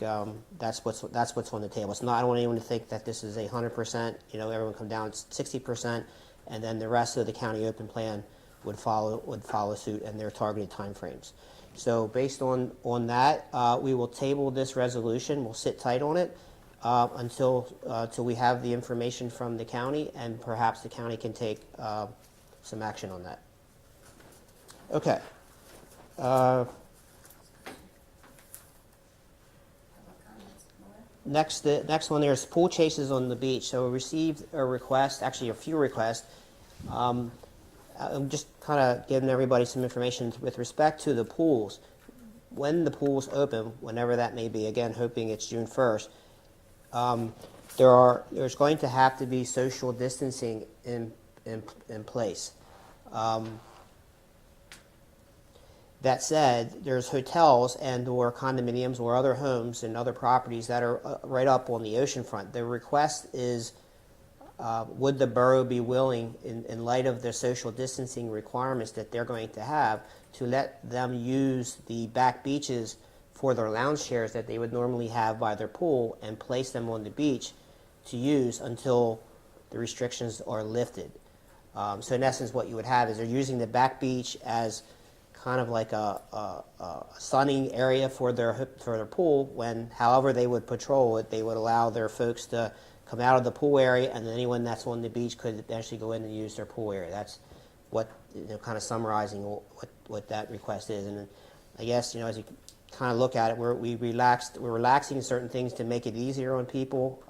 that's what's on the table. It's not. I don't want anyone to think that this is 100%. Everyone come down. It's 60%, and then the rest of the county open plan would follow suit and their targeted timeframes. So based on that, we will table this resolution. We'll sit tight on it until we have the information from the county, and perhaps the county can take some action on that. Okay. Next one, there's pool chases on the beach. So we received a few requests. I'm just kind of giving everybody some information with respect to the pools. When the pools open, whenever that may be, again, hoping it's June 1st, there's going to have to be social distancing in place. That said, there's hotels and/or condominiums or other homes and other properties that are right up on the oceanfront. The request is, would the borough be willing, in light of the social distancing requirements that they're going to have, to let them use the back beaches for their lounge chairs that they would normally have by their pool and place them on the beach to use until the restrictions are lifted. So in essence, what you would have is they're using the back beach as kind of like a sunning area for their pool. When, however they would patrol it, they would allow their folks to come out of the pool area, and then anyone that's on the beach could actually go in and use their pool area. That's what, kind of summarizing what that request is. And I guess, as you kind of look at it, we're relaxing certain things to make it easier on people.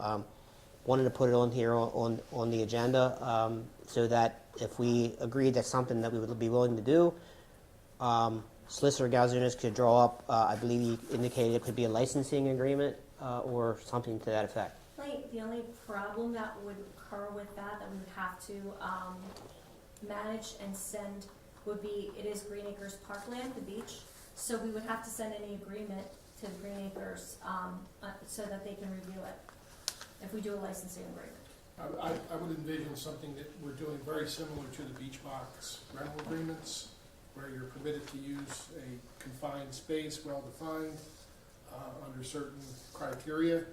Wanted to put it on here on the agenda so that if we agreed that's something that we would be willing to do, Solicitor Galzunas could draw up, I believe he indicated it could be a licensing agreement or something to that effect. The only problem that would occur with that we would have to manage and send would be, it is Green Acres Parkland, the beach, so we would have to send any agreement to the Green Acres so that they can review it if we do a licensing agreement. I would envision something that we're doing very similar to the beach box rental agreements, where you're permitted to use a confined space, well-defined, under certain criteria,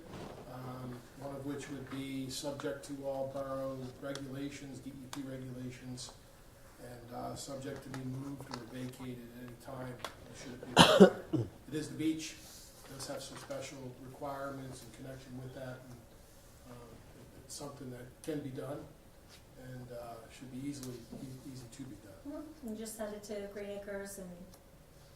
one of which would be subject to all borough regulations, DEP regulations, and subject to be moved or vacated at any time should it be required. It is the beach. It does have some special requirements in connection with that, and it's something that can be done and should be easy to be done. And just send it to Green Acres and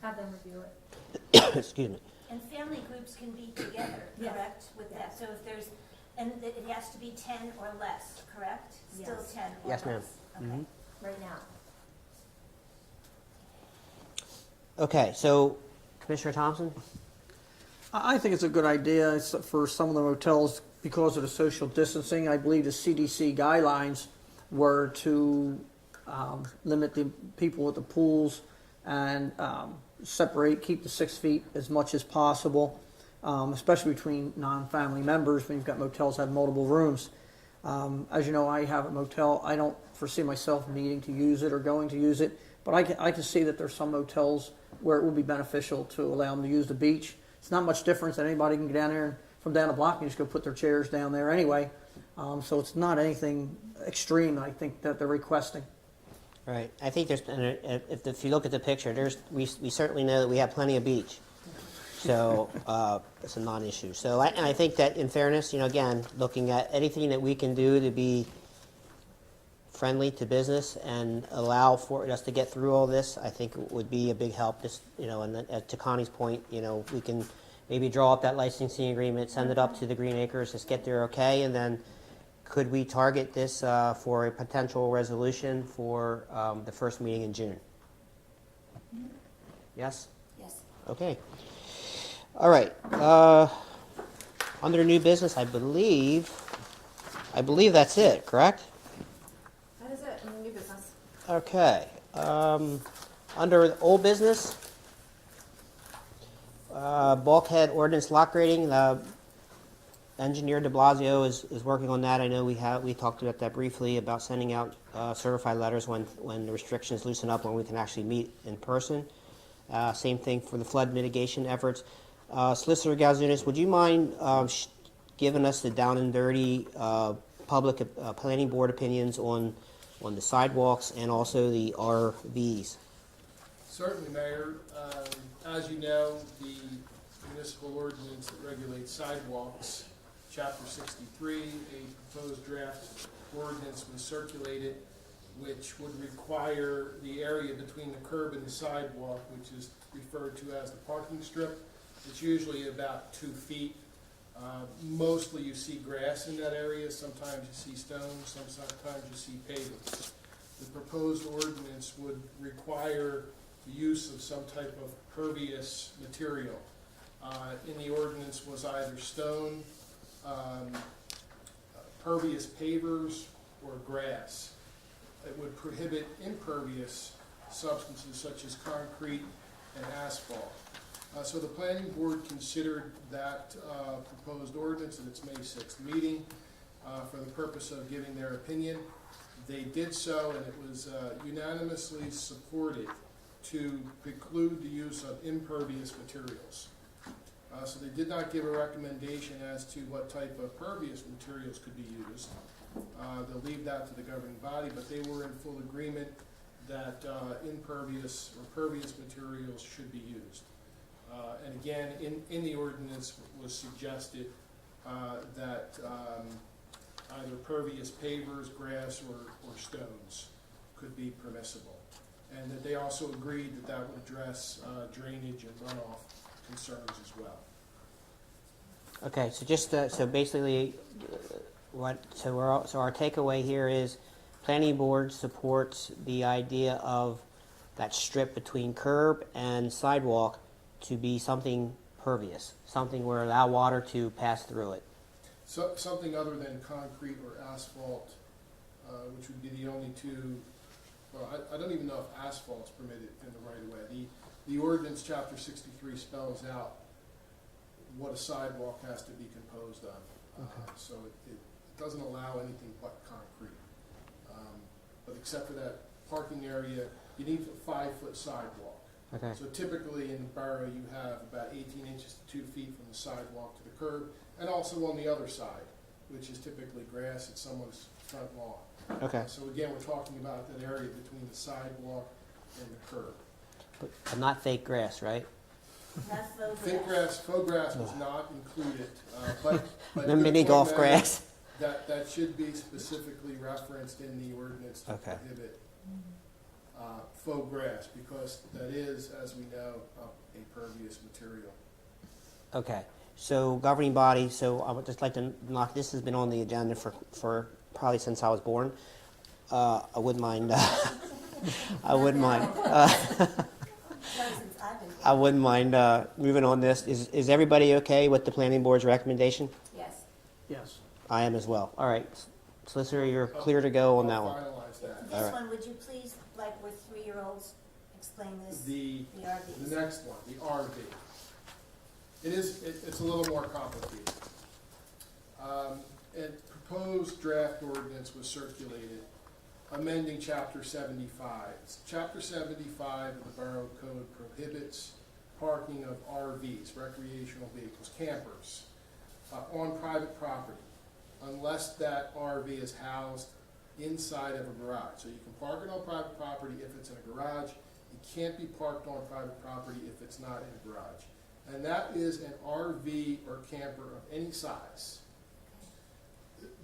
have them review it. Excuse me. And family groups can be together, correct, with that? So if there's, and it has to be 10 or less, correct? Still Yes. 10 or Yes, ma'am. less? Okay. Mhm. right now. Okay, so Commissioner Thompson? I think it's a good idea for some of the hotels because of the social distancing. I believe the CDC guidelines were to limit the people at the pools and keep the 6 feet as much as possible, especially between non-family members when you've got motels that have multiple rooms. As you know, I have a motel. I don't foresee myself needing to use it or going to use it, but I can see that there's some motels where it would be beneficial to allow them to use the beach. It's not much difference. Anybody can get down there and from down the block and just go put their chairs down there anyway. So it's not anything extreme, I think, that they're requesting. Right. I think there's, if you look at the picture, we certainly know that we have plenty of beach. So it's a non-issue. So I think that in fairness, again, looking at anything that we can do to be friendly to business and allow for us to get through all this, I think it would be a big help. Just, and to Connie's point, we can maybe draw up that licensing agreement, send it up to the Green Acres, just get their okay, and then could we target this for a potential resolution for the first meeting in June? Yes? Yes. Okay. All right. Under new business, I believe that's it, correct? That is it, in new business. Okay. Under old business, bulkhead ordinance lock rating, Engineer de Blasio is working on that. I know we talked about that briefly, about sending out certified letters when the restrictions loosen up, when we can actually meet in person. Same thing for the flood mitigation efforts. Solicitor Galzunas, would you mind giving us the down and dirty public planning board opinions on the sidewalks and also the RVs? Certainly, Mayor. As you know, the municipal ordinance that regulates sidewalks, Chapter 63, a proposed draft ordinance was circulated, which would require the area between the curb and the sidewalk, which is referred to as the parking strip. It's usually about 2 feet. Mostly you see grass in that area. Sometimes you see stones. Sometimes you see pavement. The proposed ordinance would require the use of some type of pervious material. In the ordinance was either stone, pervious pavers or grass. It would prohibit impervious substances such as concrete and asphalt. So the planning board considered that proposed ordinance at its May 6th meeting for the purpose of giving their opinion. They did so, and it was unanimously supported to preclude the use of impervious materials. So they did not give a recommendation as to what type of pervious materials could be used. They'll leave that to the governing body, but they were in full agreement that impervious or pervious materials should be used. And again, in the ordinance was suggested that either pervious pavers, grass, or stones could be permissible. And that they also agreed that that would address drainage and runoff concerns as well. Okay, so just, so basically, so our takeaway here is planning board supports the idea of that strip between curb and sidewalk to be something pervious, something where allow water to pass through it. So, something other than concrete or asphalt, which would be the only two, well, I don't even know if asphalt's permitted in the right of way. The ordinance, chapter 63, spells out what a sidewalk has to be composed of. So it doesn't allow anything but concrete. But except for that parking area, you need a 5-foot sidewalk. Okay. So typically in the borough, you have about 18 inches to 2 feet from the sidewalk to the curb, and also on the other side, which is typically grass at someone's front lawn. Okay. So again, we're talking about that area between the sidewalk and the curb. But not fake grass, right? That's those. Faux grass was not included, but The good mini point, golf Matt, grass. That should be specifically referenced in the ordinance to Okay. prohibit faux grass, because that is, as we know, a pervious material. Okay, so governing body, so I would just like to knock, this has been on the agenda for probably since I was born. I wouldn't mind, I wouldn't mind, I wouldn't mind moving on this. Is everybody okay with the planning board's recommendation? Yes. Yes. I am as well. All right, solicitor, you're clear to go on that I'll one. finalize that. This All right. one, would you please, like with 3-year-olds, explain this? The RVs. next one, the RV. It's a little more complicated. A proposed draft ordinance was circulated amending Chapter 75. Chapter 75 of the Borough Code prohibits parking of RVs, recreational vehicles, campers, on private property, unless that RV is housed inside of a garage. So you can park it on private property if it's in a garage. It can't be parked on private property if it's not in a garage. And that is an RV or camper of any size.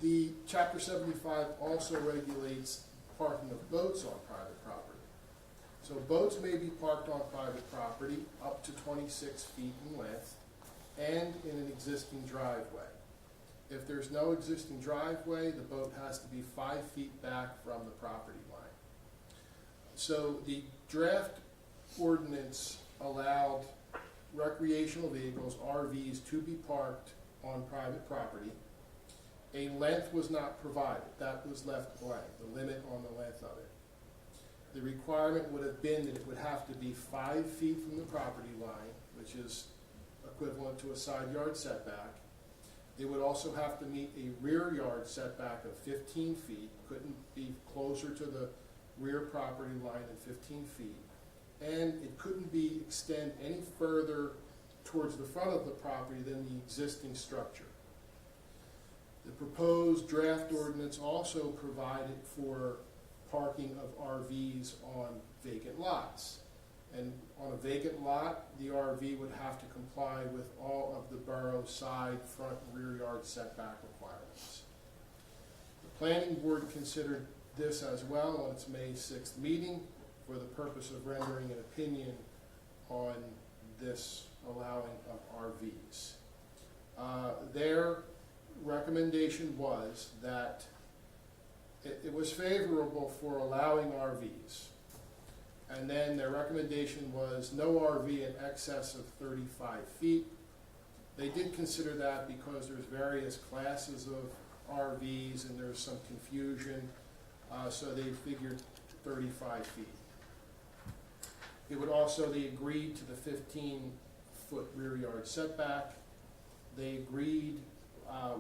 The Chapter 75 also regulates parking of boats on private property. So boats may be parked on private property up to 26 feet in length and in an existing driveway. If there's no existing driveway, the boat has to be 5 feet back from the property line. So the draft ordinance allowed recreational vehicles, RVs, to be parked on private property. A length was not provided. That was left blank, the limit on the length of it. The requirement would have been that it would have to be 5 feet from the property line, which is equivalent to a side yard setback. They would also have to meet a rear yard setback of 15 feet, couldn't be closer to the rear property line than 15 feet. And it couldn't be extend any further towards the front of the property than the existing structure. The proposed draft ordinance also provided for parking of RVs on vacant lots. And on a vacant lot, the RV would have to comply with all of the borough side, front, and rear yard setback requirements. The planning board considered this as well on its May 6th meeting for the purpose of rendering an opinion on this allowing of RVs. Their recommendation was that it was favorable for allowing RVs. And then their recommendation was no RV in excess of 35 feet. They did consider that because there's various classes of RVs and there's some confusion, so they figured 35 feet. It would also, they agreed to the 15-foot rear yard setback. They agreed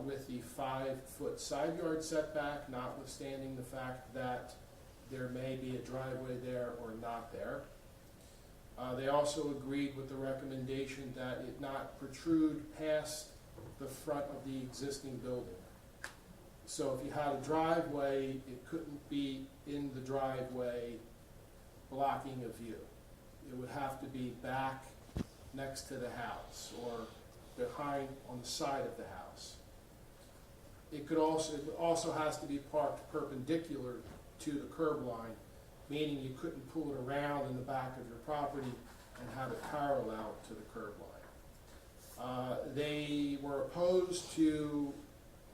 with the 5-foot side yard setback, notwithstanding the fact that there may be a driveway there or not there. They also agreed with the recommendation that it not protrude past the front of the existing building. So if you had a driveway, it couldn't be in the driveway blocking a view. It would have to be back next to the house or behind on the side of the house. It also has to be parked perpendicular to the curb line, meaning you couldn't pull it around in the back of your property and have it parallel to the curb line. They were opposed to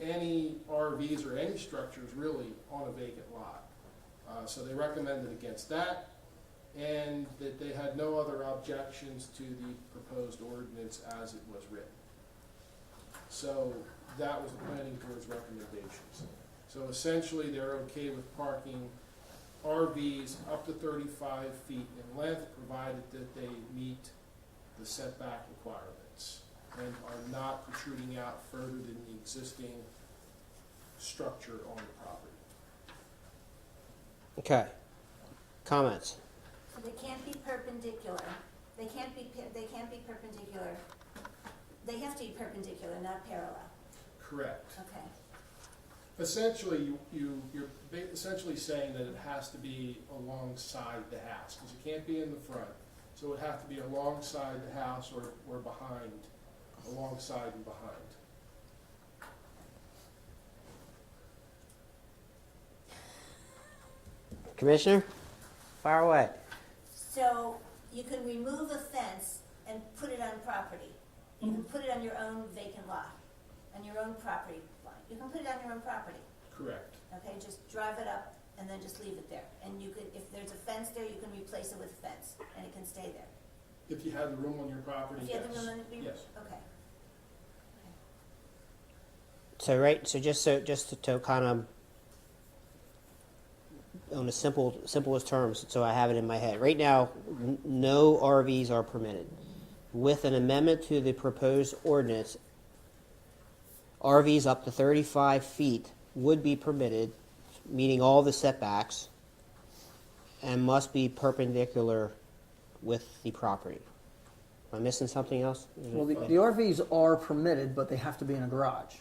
any RVs or any structures really on a vacant lot. So they recommended against that, and that they had no other objections to the proposed ordinance as it was written. So that was the planning board's recommendations. So essentially they're okay with parking RVs up to 35 feet in length, provided that they meet the setback requirements and are not protruding out further than the existing structure on the property. Okay. Comments? So they can't be perpendicular. They can't be perpendicular. They have to be perpendicular, not parallel. Correct. Okay. Essentially, you're essentially saying that it has to be alongside the house, because it can't be in the front. So it would have to be alongside the house or behind, alongside and behind. Commissioner? Fire away. So you can remove a fence and put it on property. You can put it on your own vacant lot, on your own property line. You can put it on your own property. Correct. Okay, just drive it up and then just leave it there. And you could, if there's a fence there, you can replace it with a fence and it can stay there. If you had the room on your property, If you yes. have the room on the, Yes. okay. So right, so just to kind of on the simplest terms, so I have it in my head. Right now, no RVs are permitted. With an amendment to the proposed ordinance, RVs up to 35 feet would be permitted, meeting all the setbacks, and must be perpendicular with the property. Am I missing something else? Well, the RVs are permitted, but they have to be in a garage.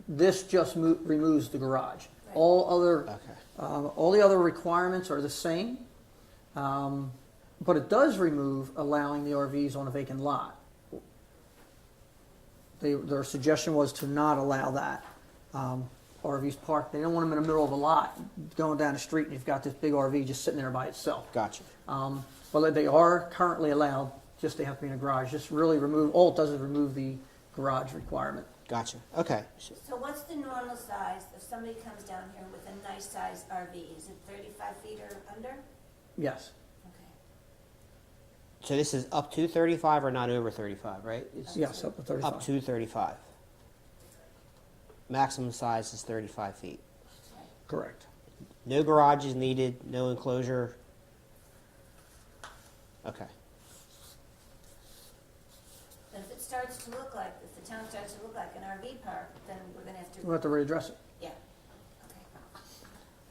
This just removes the garage. Right. All the other requirements are the same, but it does remove allowing the RVs on a vacant lot. Their suggestion was to not allow that. RVs parked, they don't want them in the middle of a lot, going down the street and you've got this big RV just sitting there by itself. Gotcha. But they are currently allowed, just they have to be in a garage. Just really remove, all it does is remove the garage requirement. Gotcha. Okay. So what's the normal size if somebody comes down here with a nice size RV? Is it 35 feet or under? Yes. Okay. So this is up to 35 or not over 35, right? It's Yes, up to 35. up to 35. Maximum size is 35 feet. Correct. No garage is needed, no enclosure. Okay. But if it starts to look like, if the town starts to look like an RV park, then we're gonna have to, We'll have to readdress it. yeah.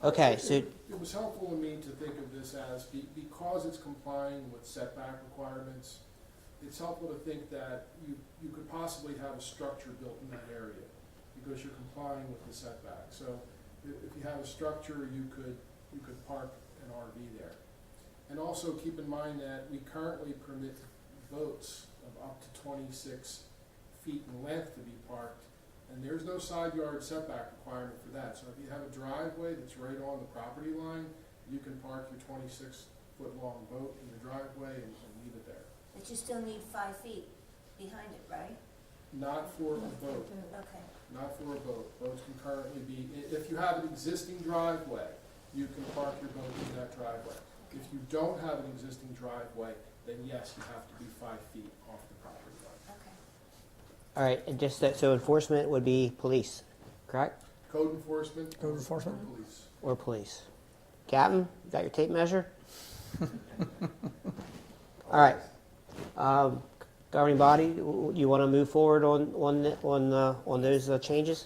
Okay, so It was helpful to me to think of this as, because it's complying with setback requirements, it's helpful to think that you could possibly have a structure built in that area, because you're complying with the setback. So if you have a structure, you could park an RV there. And also keep in mind that we currently permit boats of up to 26 feet in length to be parked, and there's no side yard setback requirement for that. So if you have a driveway that's right on the property line, you can park your 26-foot-long boat in your driveway and leave it there. But you still need 5 feet behind it, right? Not for a boat. Okay. Not for a boat. Boats can currently be, if you have an existing driveway, you can park your boat in that driveway. If you don't have an existing driveway, then yes, you have to be 5 feet off the property line. Okay. all right, and just that, so enforcement would be police, correct? Code enforcement. Code enforcement. Or police. Or police. Captain, you got your tape measure? All right. Governing body, you want to move forward on those changes?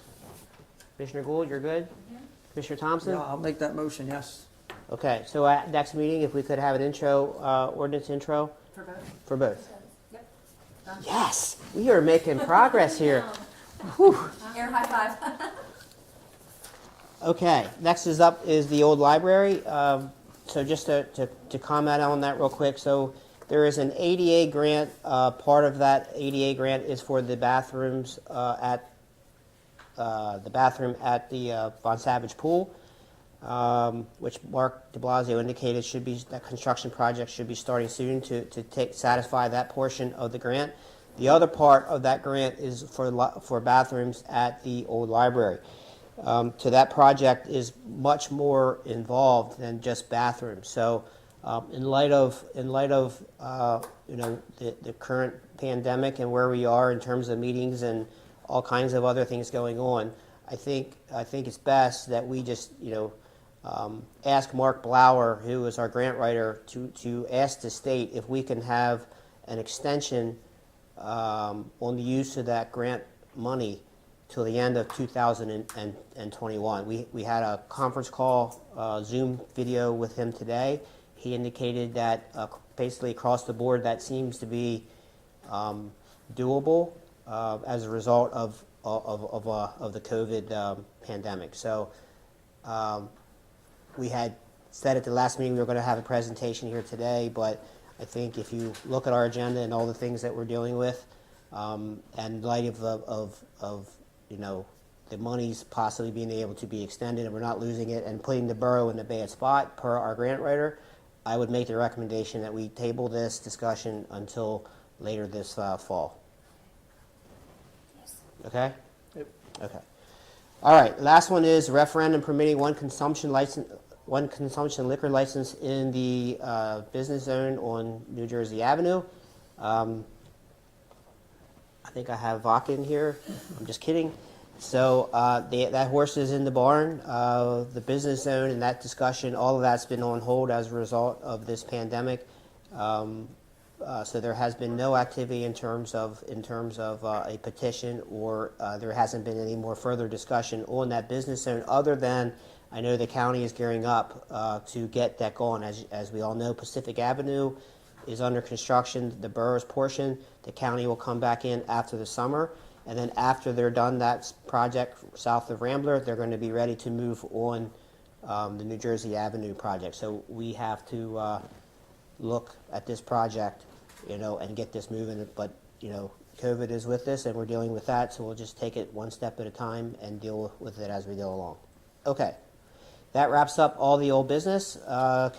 Commissioner Gould, you're good? Commissioner Thompson? Yeah, I'll make that motion, yes. Okay, so at next meeting, if we could have an intro, ordinance intro For both? for both. Yep. Done. Yes, we are making progress here. Whew. Air high five. Okay, next is up is the old library. So just to comment on that real quick, so there is an ADA grant. Part of that ADA grant is for the bathrooms at the Von Savage Pool, which Mark de Blasio indicated that construction project should be starting soon to satisfy that portion of the grant. The other part of that grant is for bathrooms at the old library. So that project is much more involved than just bathrooms. So, in light of the current pandemic and where we are in terms of meetings and all kinds of other things going on, I think it's best that we just ask Mark Blauer, who is our grant writer, to ask the state if we can have an extension on the use of that grant money till the end of 2021. We had a conference call, Zoom video with him today. He indicated that basically across the board that seems to be doable as a result of the COVID pandemic. So we had said at the last meeting we were going to have a presentation here today, but I think if you look at our agenda and all the things that we're dealing with, and in light of the monies possibly being able to be extended and we're not losing it and putting the borough in a bad spot per our grant writer, I would make the recommendation that we table this discussion until later this fall. Yes. Okay? Yep. Okay. All right, last one is referendum permitting one consumption liquor license in the business zone on New Jersey Avenue. I think I have vodka in here. I'm just kidding. So that horse is in the barn. The business zone and that discussion, all of that's been on hold as a result of this pandemic. So there has been no activity in terms of a petition, or there hasn't been any more further discussion on that business zone, other than I know the county is gearing up to get that going. As we all know, Pacific Avenue is under construction, the borough's portion. The county will come back in after the summer, and then after they're done that project south of Rambler, they're going to be ready to move on the New Jersey Avenue project. So we have to look at this project, and get this moving. But COVID is with us, and we're dealing with that, so we'll just take it one step at a time and deal with it as we go along. Okay. That wraps up all the old business.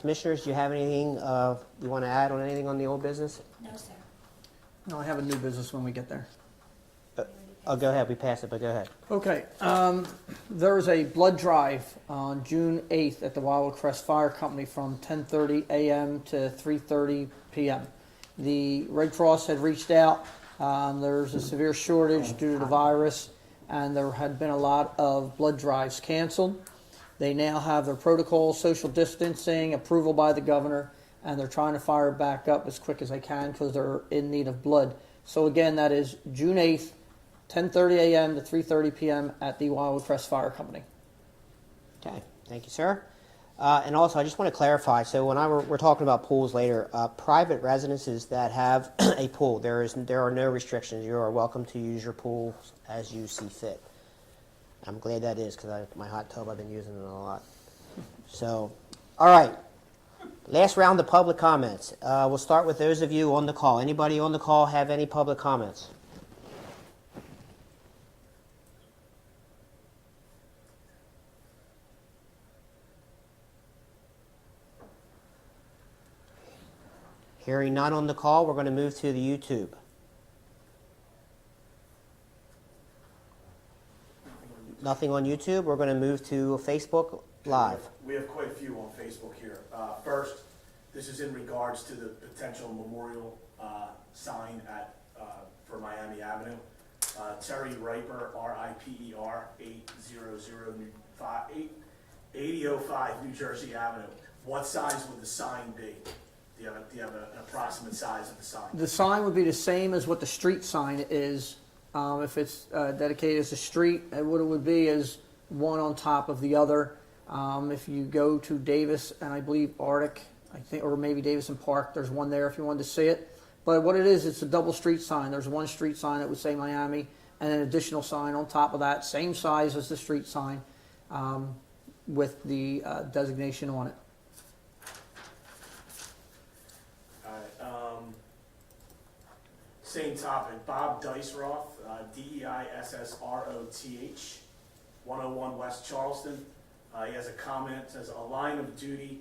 Commissioners, do you have anything you want to add on anything on the old business? No, sir. No, I have a new business when we get there. Oh, go ahead. We passed it, but go ahead. Okay, there is a blood drive on June 8th at the Wildwood Crest Fire Company from 10:30 a.m. to 3:30 p.m. The Red Cross had reached out. There's a severe shortage due to the virus, and there had been a lot of blood drives canceled. They now have their protocol, social distancing, approval by the governor, and they're trying to fire it back up as quick as they can because they're in need of blood. So again, that is June 8th, 10:30 a.m. to 3:30 p.m. at the Wildwood Crest Fire Company. Okay. Thank you, sir. And also, I just want to clarify. So when we're talking about pools later, private residences that have a pool, there are no restrictions. You are welcome to use your pool as you see fit. I'm glad that is, because my hot tub, I've been using it a lot. So, all right. Last round of public comments. We'll start with those of you on the call. Anybody on the call have any public comments? Hearing none on the call, we're going to move to the YouTube. Nothing on YouTube. We're going to move to Facebook Live. We have quite a few on Facebook here. First, this is in regards to the potential memorial sign for Miami Avenue. Terry Riper, R-I-P-E-R, 8005 New Jersey Avenue. What size would the sign be? Do you have an approximate size of the sign? The sign would be the same as what the street sign is. If it's dedicated as a street, what it would be is one on top of the other. If you go to Davis and I believe Arctic, I think, or maybe Davis and Park, there's one there if you wanted to see it. But what it is, it's a double street sign. There's one street sign that would say Miami, and an additional sign on top of that, same size as the street sign, with the designation on it. All right. Same topic. Bob Diceroth, D-E-I-S-S-R-O-T-H, 101 West Charleston. He has a comment. Says a line of duty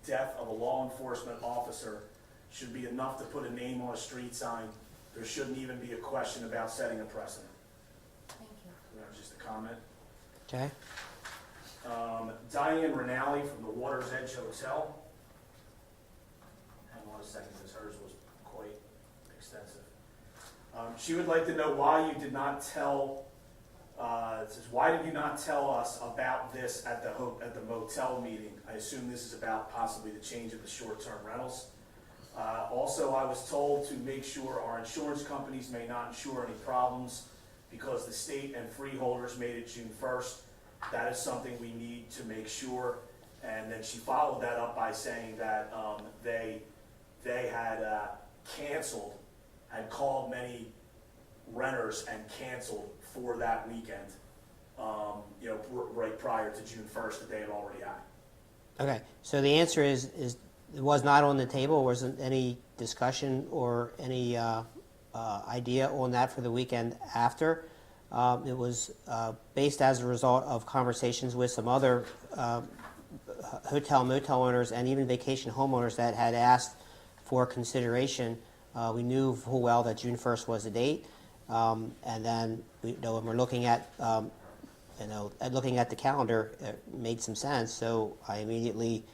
death of a law enforcement officer should be enough to put a name on a street sign. There shouldn't even be a question about setting a precedent. Thank you. That was just a comment. Okay. Diane Rinaldi from the Water's Edge Hotel. Hang on a second, because hers was quite extensive. She would like to know why you did not tell. It says, why did you not tell us about this at the motel meeting? I assume this is about possibly the change of the short-term rentals. Also, I was told to make sure our insurance companies may not insure any problems because the state and freeholders made it June 1st. That is something we need to make sure. And then she followed that up by saying that they had canceled, had called many renters and canceled for that weekend, right prior to June 1st that they had already had. Okay, so the answer is it was not on the table. Wasn't any discussion or any idea on that for the weekend after. It was based as a result of conversations with some other hotel, motel owners, and even vacation homeowners that had asked for consideration. We knew full well that June 1st was the date, and then when we're looking at looking at the calendar, it made some sense. So I immediately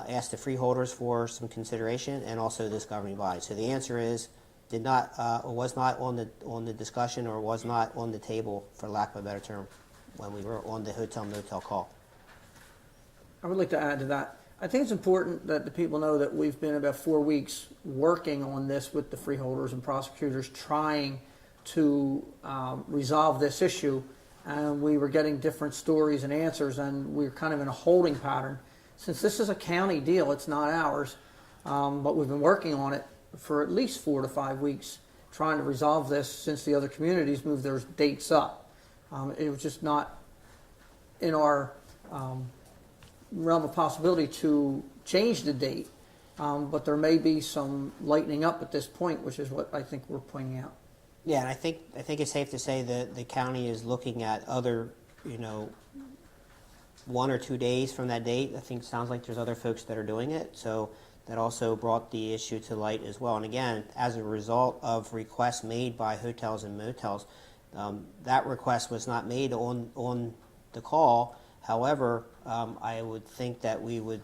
asked the freeholders for some consideration, and also this governing body. So the answer is did not or was not on the discussion, or was not on the table, for lack of a better term, when we were on the hotel motel call. I would like to add to that. I think it's important that the people know that we've been about 4 weeks working on this with the freeholders and prosecutors, trying to resolve this issue, and we were getting different stories and answers, and we were kind of in a holding pattern. Since this is a county deal, it's not ours, but we've been working on it for at least 4 to 5 weeks, trying to resolve this since the other communities moved their dates up. It was just not in our realm of possibility to change the date, but there may be some lightening up at this point, which is what I think we're pointing out. Yeah, and I think it's safe to say that the county is looking at other, 1 or 2 days from that date. I think it sounds like there's other folks that are doing it, so that also brought the issue to light as well. And again, as a result of requests made by hotels and motels, that request was not made on the call. However, I would think that we're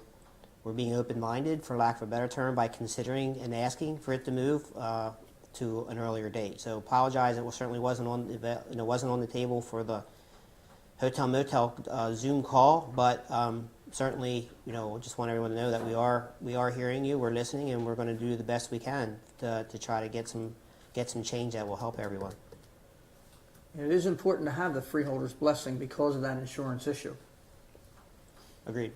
being open-minded, for lack of a better term, by considering and asking for it to move to an earlier date. So apologize, it certainly wasn't on the table for the hotel motel Zoom call, but certainly, just want everyone to know that we are hearing you, we're listening, and we're going to do the best we can to try to get some change that will help everyone. It is important to have the freeholders' blessing because of that insurance issue. Agreed.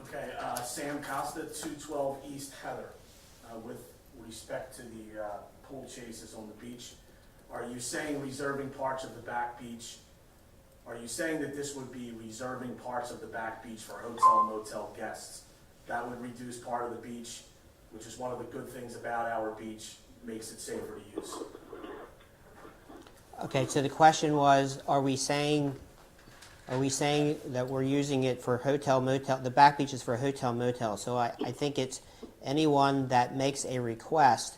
Okay, Sam Costa, 212 East Heather. With respect to the pool chases on the beach, are you saying reserving parts of the back beach? Are you saying that this would be reserving parts of the back beach for hotel and motel guests? That would reduce part of the beach, which is one of the good things about our beach, makes it safer to use. Okay, so the question was, are we saying that we're using it for hotel motel? The back beach is for hotel motel. So I think it's anyone that makes a request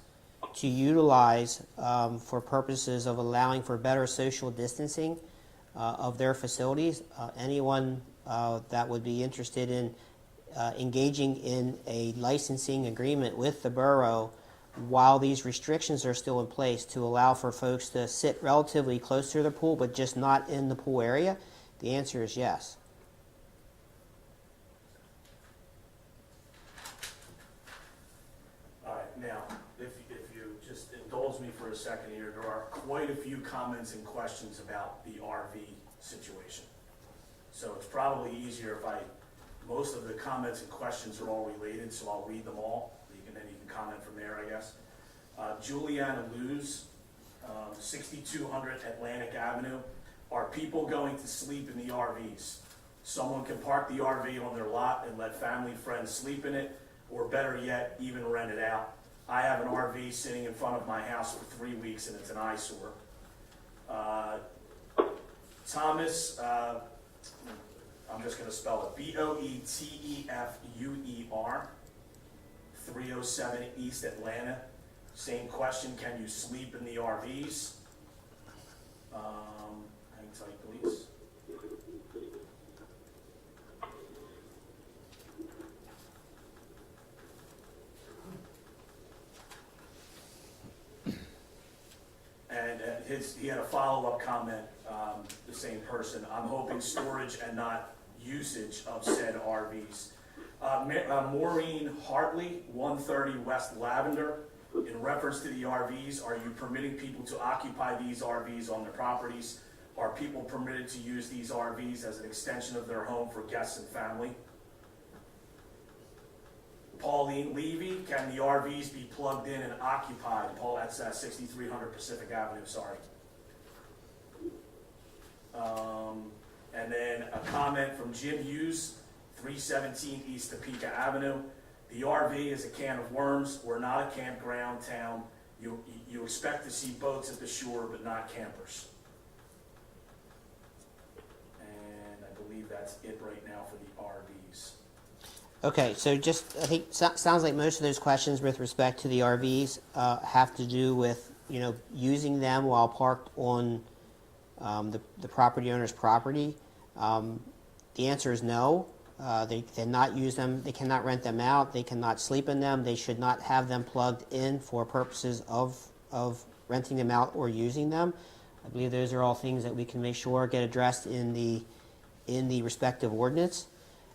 to utilize for purposes of allowing for better social distancing of their facilities. Anyone that would be interested in engaging in a licensing agreement with the borough while these restrictions are still in place to allow for folks to sit relatively close to the pool but just not in the pool area? The answer is yes. All right, now, if you just indulge me for a second here, there are quite a few comments and questions about the RV situation. So it's probably easier if most of the comments and questions are all related, so I'll read them all. Then you can comment from there, I guess. Juliana Luz, 6200 Atlantic Avenue. Are people going to sleep in the RVs? Someone can park the RV on their lot and let family friends sleep in it, or better yet, even rent it out. I have an RV sitting in front of my house for 3 weeks and it's an eyesore. Thomas, I'm just going to spell it, Boetefeuer, 307 East Atlanta. Same question, can you sleep in the RVs? Hang tight, please. And he had a follow-up comment, the same person. I'm hoping storage and not usage of said RVs. Maureen Hartley, 130 West Lavender. In reference to the RVs, are you permitting people to occupy these RVs on their properties? Are people permitted to use these RVs as an extension of their home for guests and family? Pauline Levy, can the RVs be plugged in and occupied? Paul, that's 6300 Pacific Avenue, sorry. And then a comment from Jim Hughes, 317 East Topeka Avenue. The RV is a can of worms. We're not a campground town. You expect to see boats at the shore, but not campers. And I believe that's it right now for the RVs. Okay, so just, I think, sounds like most of those questions with respect to the RVs have to do with, using them while parked on the property owner's property. The answer is no. They cannot use them, they cannot rent them out, they cannot sleep in them, they should not have them plugged in for purposes of renting them out or using them. I believe those are all things that we can make sure get addressed in the respective ordinance.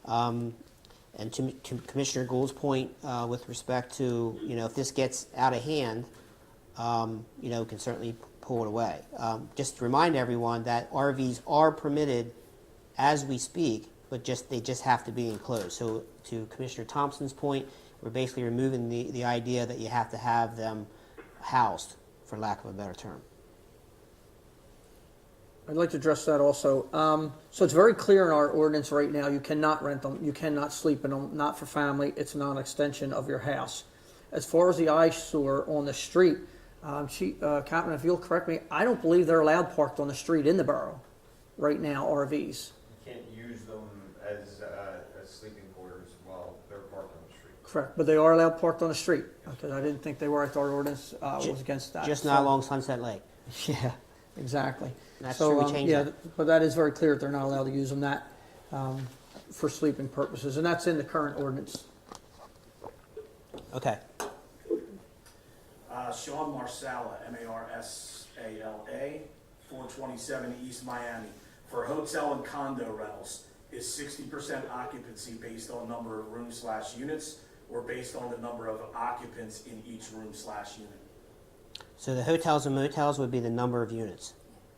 And to Commissioner Gould's point with respect to, if this gets out of hand, can certainly pull it away. Just to remind everyone that RVs are permitted as we speak, but they just have to be enclosed. So to Commissioner Thompson's point, we're basically removing the idea that you have to have them housed, for lack of a better term. I'd like to address that also. So it's very clear in our ordinance right now, you cannot rent them, you cannot sleep in them, not for family, it's not an extension of your house. As far as the eyesore on the street, Captain, if you'll correct me, I don't believe they're allowed parked on the street in the borough right now, RVs. You can't use them as sleeping quarters while they're parked on the street. Correct, but they are allowed parked on the street, because I didn't think they were. I thought our ordinance was against that. Just not along Sunset Lake. Yeah, exactly. That's true, we changed that. But that is very clear that they're not allowed to use them for sleeping purposes, and that's in the current ordinance. Okay. Sean Marsala, Marsala, 427 East Miami. For hotel and condo rentals, is 60% occupancy based on number of rooms/units or based on the number of occupants in each room/unit? So the hotels and motels would be the number of units,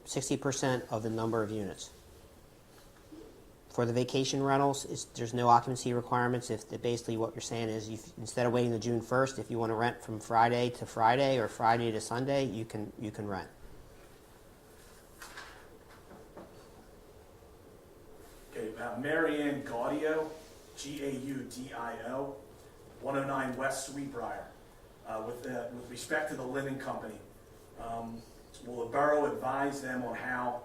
60% of the number of units. For the vacation rentals, there's no occupancy requirements. Basically what you're saying is, instead of waiting to June 1st, if you want to rent from Friday to Friday or Friday to Sunday, you can rent. Okay, Marianne Gaudio, Gaudio, 109 West Sweetbriar. With respect to the linen company, will the borough advise them on how,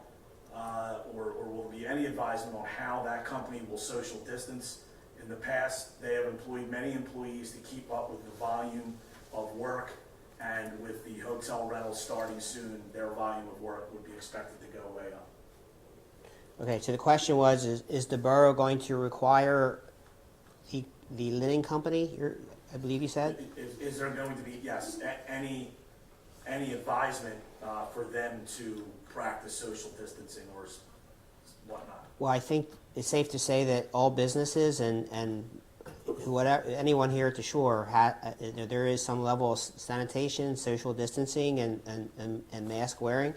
or will there be any advisement on how that company will social distance? In the past, they have employed many employees to keep up with the volume of work, and with the hotel rentals starting soon, their volume of work would be expected to go way up. Okay, so the question was, is the borough going to require the linen company I believe you said? Is there going to be, yes, any advisement for them to practice social distancing or whatnot? Well, I think it's safe to say that all businesses and whatever, anyone here at the shore, there is some level of sanitation, social distancing, and mask wearing.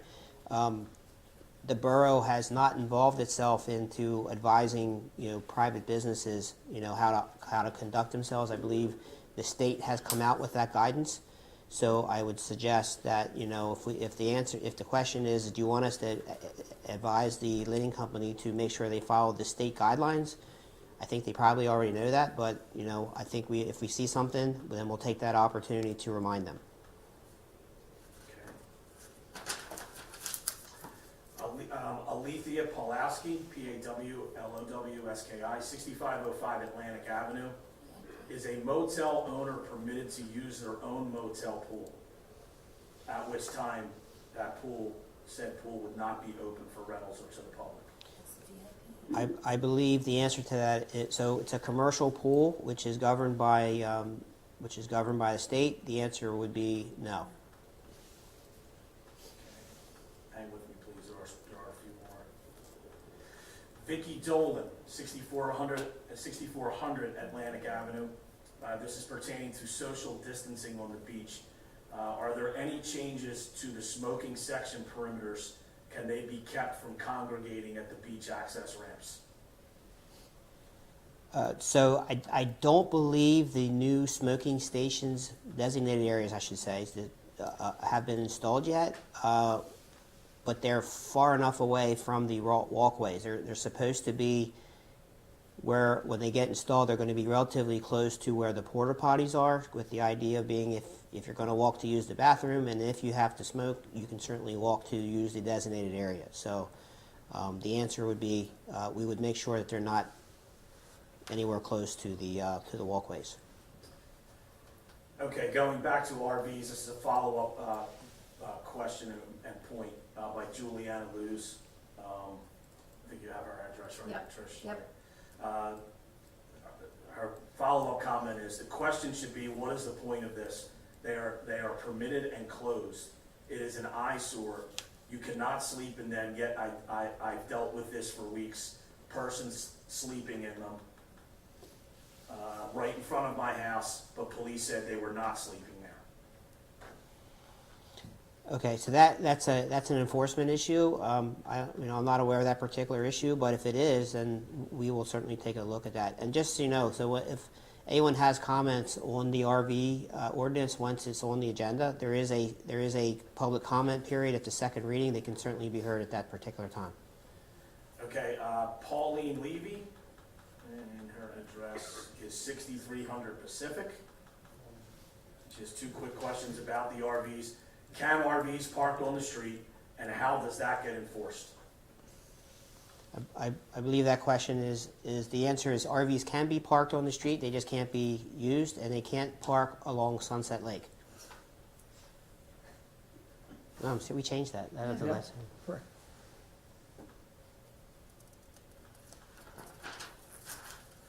The borough has not involved itself into advising, private businesses, how to conduct themselves. I believe the state has come out with that guidance. So I would suggest that, if the question is, do you want us to advise the lighting company to make sure they follow the state guidelines? I think they probably already know that, but, I think if we see something, then we'll take that opportunity to remind them. Alethea Pawlowski, Pawlowski, 6505 Atlantic Avenue. Is a motel owner permitted to use their own motel pool? At which time that said pool would not be open for rentals or to the public? I believe the answer to that so it's a commercial pool, which is governed by the state. The answer would be no. Hang with me, please. There are a few more. Vicky Dolan, 6400 Atlantic Avenue. This is pertaining to social distancing on the beach. Are there any changes to the smoking section perimeters? Can they be kept from congregating at the beach access ramps? So I don't believe the new smoking stations, designated areas I should say, have been installed yet, but they're far enough away from the walkways. They're supposed to be when they get installed, they're going to be relatively close to where the porta potties are, with the idea being if you're going to walk to use the bathroom, and if you have to smoke, you can certainly walk to use the designated area. So the answer would be we would make sure that they're not anywhere close to the walkways. Okay, going back to RVs, this is a follow-up question and point by Juliana Luz. I think you have her address right, Yep. Trish? Yep. Her follow-up comment is, the question should be, what is the point of this? They are permitted and closed. It is an eyesore. You cannot sleep in them, yet I've dealt with this for weeks. Persons sleeping in them right in front of my house, but police said they were not sleeping there. Okay, so that's an enforcement issue. I'm not aware of that particular issue, but if it is, then we will certainly take a look at that. And just so you know, so if anyone has comments on the RV ordinance once it's on the agenda, there is a public comment period at the second reading. They can certainly be heard at that particular time. Okay, Pauline Levy, and her address is 6300 Pacific. Just two quick questions about the RVs. Can RVs parked on the street, and how does that get enforced? I believe that question is the answer is RVs can be parked on the street, they just can't be used, and they can't park along Sunset Lake. So we changed that. That was the last one. Correct.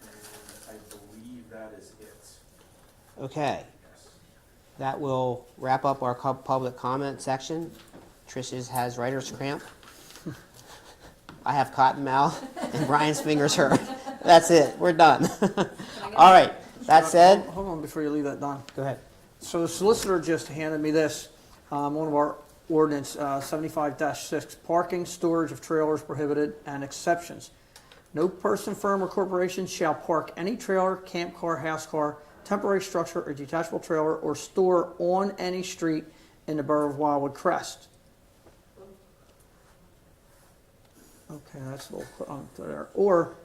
And I believe that is it. Okay. Yes. That will wrap up our public comment section. Trish's has writer's cramp. I have cotton mouth, and Brian's fingers hurt. That's it. We're done. All right. That said, Hold on before you leave that, Don. go ahead. So the solicitor just handed me this, one of our ordinance 75-6, parking, storage of trailers prohibited and exceptions. No person, firm, or corporation shall park any trailer, camp car, house car, temporary structure, or detachable trailer, or store on any street in the borough of Wildwood Crest. Okay, that's a little there. Or,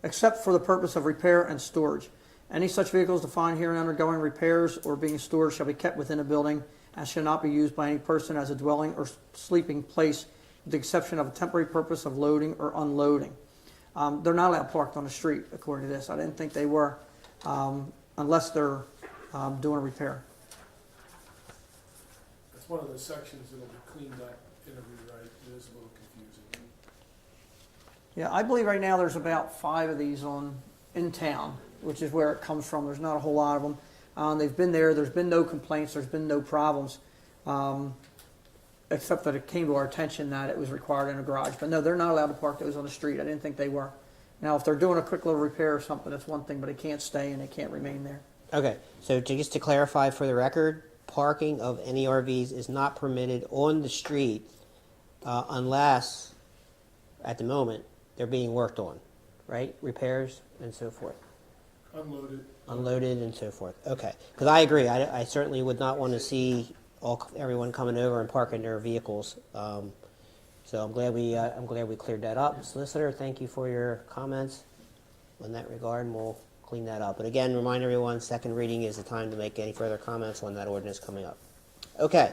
except for the purpose of repair and storage. Any such vehicles defined herein undergoing repairs or being stored shall be kept within a building and shall not be used by any person as a dwelling or sleeping place, with the exception of a temporary purpose of loading or unloading. They're not allowed parked on the street, according to this. I didn't think they were, unless they're doing a repair. That's one of the sections that'll be cleaned up in a rewrite. It is a little confusing. Yeah, I believe right now there's about 5 of these on in town, which is where it comes from. There's not a whole lot of them. They've been there. There's been no complaints. There's been no problems, except that it came to our attention that it was required in a garage. But no, they're not allowed to park those on the street. I didn't think they were. Now, if they're doing a quick little repair or something, that's one thing, but it can't stay and it can't remain there. Okay, so just to clarify for the record, parking of any RVs is not permitted on the street unless, at the moment, they're being worked on, right? Repairs and so forth. Unloaded and so forth. Okay, because I agree. I certainly would not want to see everyone coming over and parking their vehicles. So I'm glad we cleared that up. Solicitor, thank you for your comments in that regard, and we'll clean that up. But again, remind everyone, second reading is the time to make any further comments on that ordinance coming up. Okay,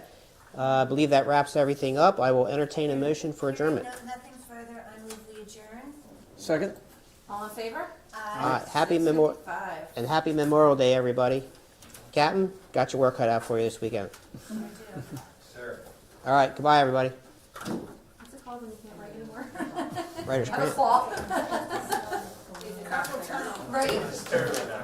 I believe that wraps everything up. I will entertain a motion for adjournment. Nothing further, I move we adjourn. Second? All in favor? All right, happy Memorial Day, everybody. Captain, got your work cut out for you this weekend. Sir. All right, goodbye, everybody. What's it called when you can't write anymore? Writer's Have a credit. fall. Right? Disturbing.